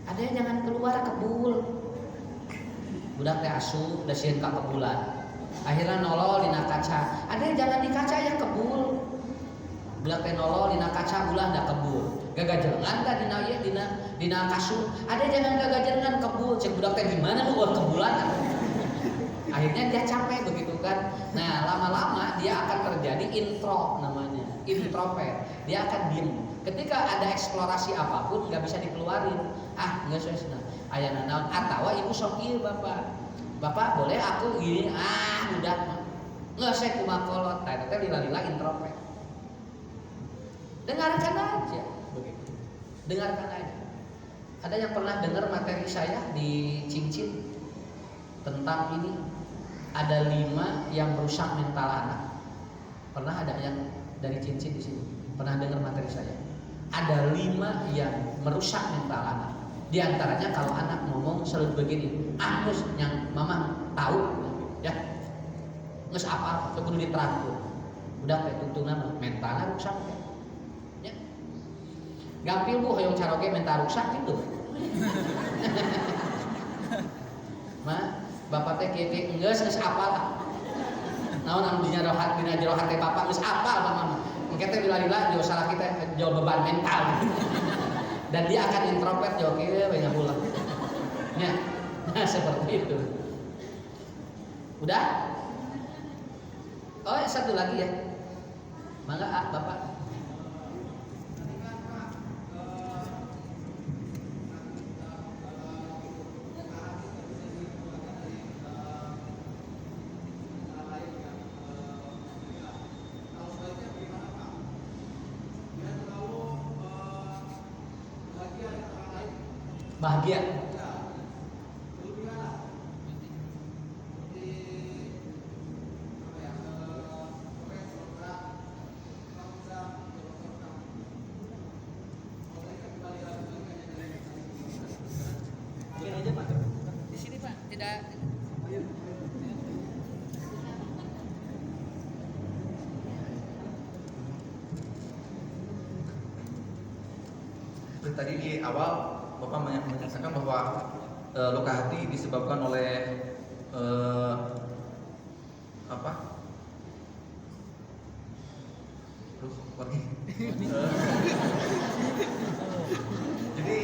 Ada yang jangan keluar kebul. Budak teh asu da sieun ka kebulan. Akhirnya nolol dina kaca. Ada yang jangan di kaca ya kebul. Budak teh nolol dina kaca ulah da kebul. Gagajengan ka dina kasur. Ada yang jangan gagajengan kebul. Cek budak teh gimana lu buat kebulan. Akhirnya dia capek begitu kan. Nah lama-lama dia akan terjadi namanya introvert. Dia akan diem. Ketika ada eksplorasi apapun nggak bisa dikeluarin. Nggak susah. Ayana naon atawa ibu sok ieu bapak boleh aku gini udah nggak saya kumakolot. Tadi lila-lila introvert. Dengarkan aja begitu. Dengarkan aja. Ada yang pernah dengar materi saya di Cincin tentang ini? Ada 5 yang merusak mental anak. Pernah ada yang dari Cincin di sini? Pernah dengar materi saya? Ada 5 yang merusak mental anak. Di antaranya kalau anak ngomong selalu begini, ngus yang mama tahu, ya, ngus apa? Kudu diterangkan. Udah kayak tuntunan mentalnya rusak. Ya. Gampil bu, hoyong caroge mental rusak gitu. Bapak teh kieu geus apal lah. Naon anu dina jero hati bapak geus apal mama. Engke teh lila-lila jauh salah kita jauh beban mental. Dan dia akan introvert jauh kieu banyak pula. Ya. Nah, seperti itu. Udah? Oh, satu lagi ya. Mangga Bapak. Bahagia. Di sini Pak, tidak. Tadi di awal Bapak menyatakan bahwa luka hati disebabkan oleh apa? Jadi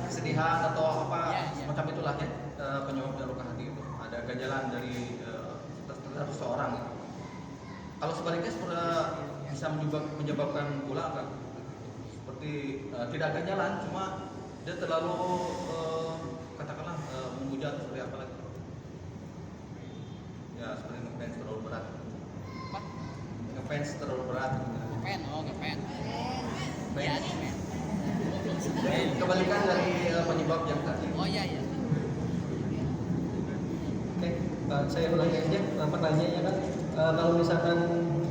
kesedihan atau apa semacam itulah ya penyebab dari luka hati itu. Ada ganjalan dari terhadap seseorang. Gitu. Kalau sebaliknya bisa menyebabkan pula kan? Seperti tidak ganjalan, cuma dia terlalu katakanlah memuja atau seperti apa lagi ya, seperti ngefans terlalu berat. Apa? Ngefans terlalu berat. Ngefans, ngefans. Ya, kebalikan dari penyebab yang tadi. Oh iya. Oke, saya ulangi aja pertanyaannya kan, kalau misalkan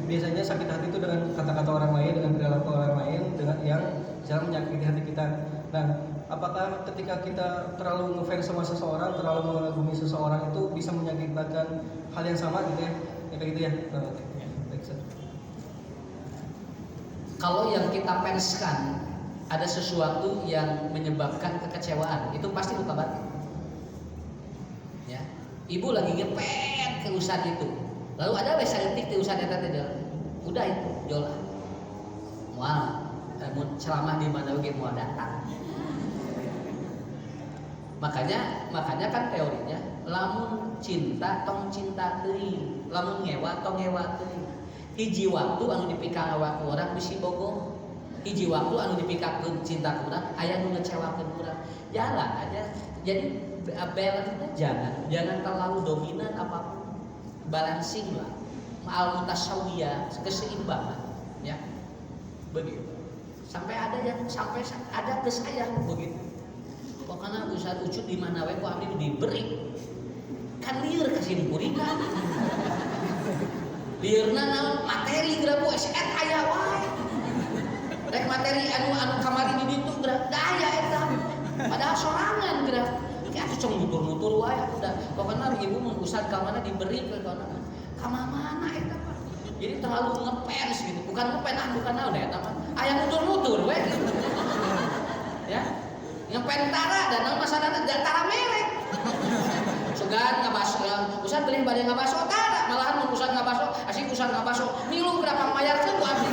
biasanya sakit hati itu dengan kata-kata orang lain, dengan perilaku orang lain, dengan yang misalnya menyakiti hati kita. Nah, apakah ketika kita terlalu ngefans sama seseorang, terlalu mengagumi seseorang itu bisa mengakibatkan hal yang sama gitu ya? Ya kayak gitu ya. Nah, oke. Baik, Ustaz. Kalau yang kita fanskan ada sesuatu yang menyebabkan kekecewaan, itu pasti luka batin. Ya, ibu lagi ngepet ke ustad itu, lalu ada wes saeutik ti ustad eta teh, udah itu jolah. Moal ceramah di mana oge moal datang. Makanya kan teorinya, lamun cinta tong cinta teuing, lamun ngewa tong ngewa teuing. Hiji waktu anu dipikang awak urang bisi bogoh, hiji waktu anu dipikakeun cinta urang aya nu ngecewakeun urang. Jalan aja. Jadi balance jangan terlalu dominan apapun. Balancing lah. Ma'al mutasawiyah, keseimbangan, ya. Begitu. Sampai ada kesayang begitu. Pokoknya Ustaz Ucut di mana we kok abdi diberi. Kan lieur kasimkuring kan. Liurna naon materi geura bu SN aya wae. Rek materi anu kamari di ditu geura daya eta. Padahal sorangan geura. Ki atuh cong nutur-nutur wae udah. Pokona ibu mun ustad ka mana diberi ke kana. Ka mana eta Pak? Jadi terlalu ngepens gitu. Bukan ngepens bukan naon eta mah. Aya nutur-nutur we. Ya. Ngepen tara dan naon masalahna tara merek. Sugan ngabaso, ustad beli bade ngabaso tara, malahan mun ustad ngabaso, asik ustad ngabaso, milu berapa mayarkeun ku abdi.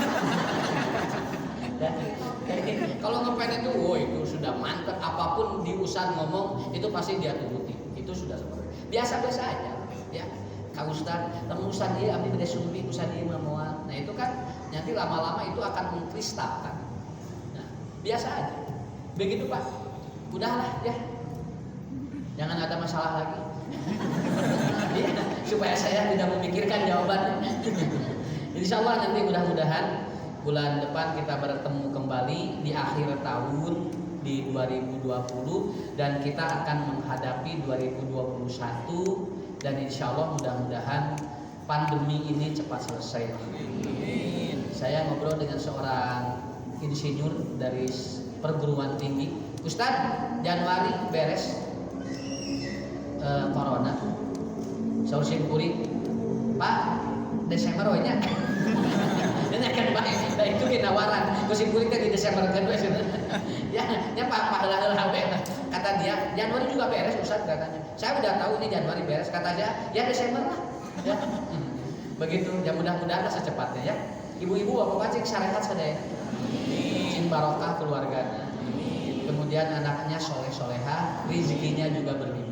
Kalau ngepen itu, itu sudah mantap. Apapun di ustad ngomong itu pasti dia turuti. Itu sudah seperti biasa-biasa aja, ya. Kak Ustad, temu ustad ieu abdi bade sumbi, ustad ieu mah moal. Nah itu kan nanti lama-lama itu akan mengkristalkan. Nah biasa aja. Begitu Pak. Udahlah ya. Jangan ada masalah lagi. Ya, supaya saya tidak memikirkan jawaban. Insya Allah nanti mudah-mudahan bulan depan kita bertemu kembali di akhir tahun di 2020 dan kita akan menghadapi 2021 dan insya Allah mudah-mudahan pandemi ini cepat selesai. Saya ngobrol dengan seorang insinyur dari perguruan tinggi. Ustadz, Januari beres corona. Saur simkuring, Pak, Desember we nya. Ini kan baik. Nah itu dinawaran. Ku simkuring teh di Desember kan we. Ya Pak, heula-heula we. Kata dia, Januari juga beres Ustadz katanya. Saya udah tahu ini Januari beres. Kata dia, ya Desember lah. Ya. Begitu, ya mudah-mudahan secepatnya ya. Ibu-ibu bapak-bapak cek syariat sadaya. Izin barokah keluarganya. Kemudian anaknya soleh-soleha, rezekinya juga berlimpah.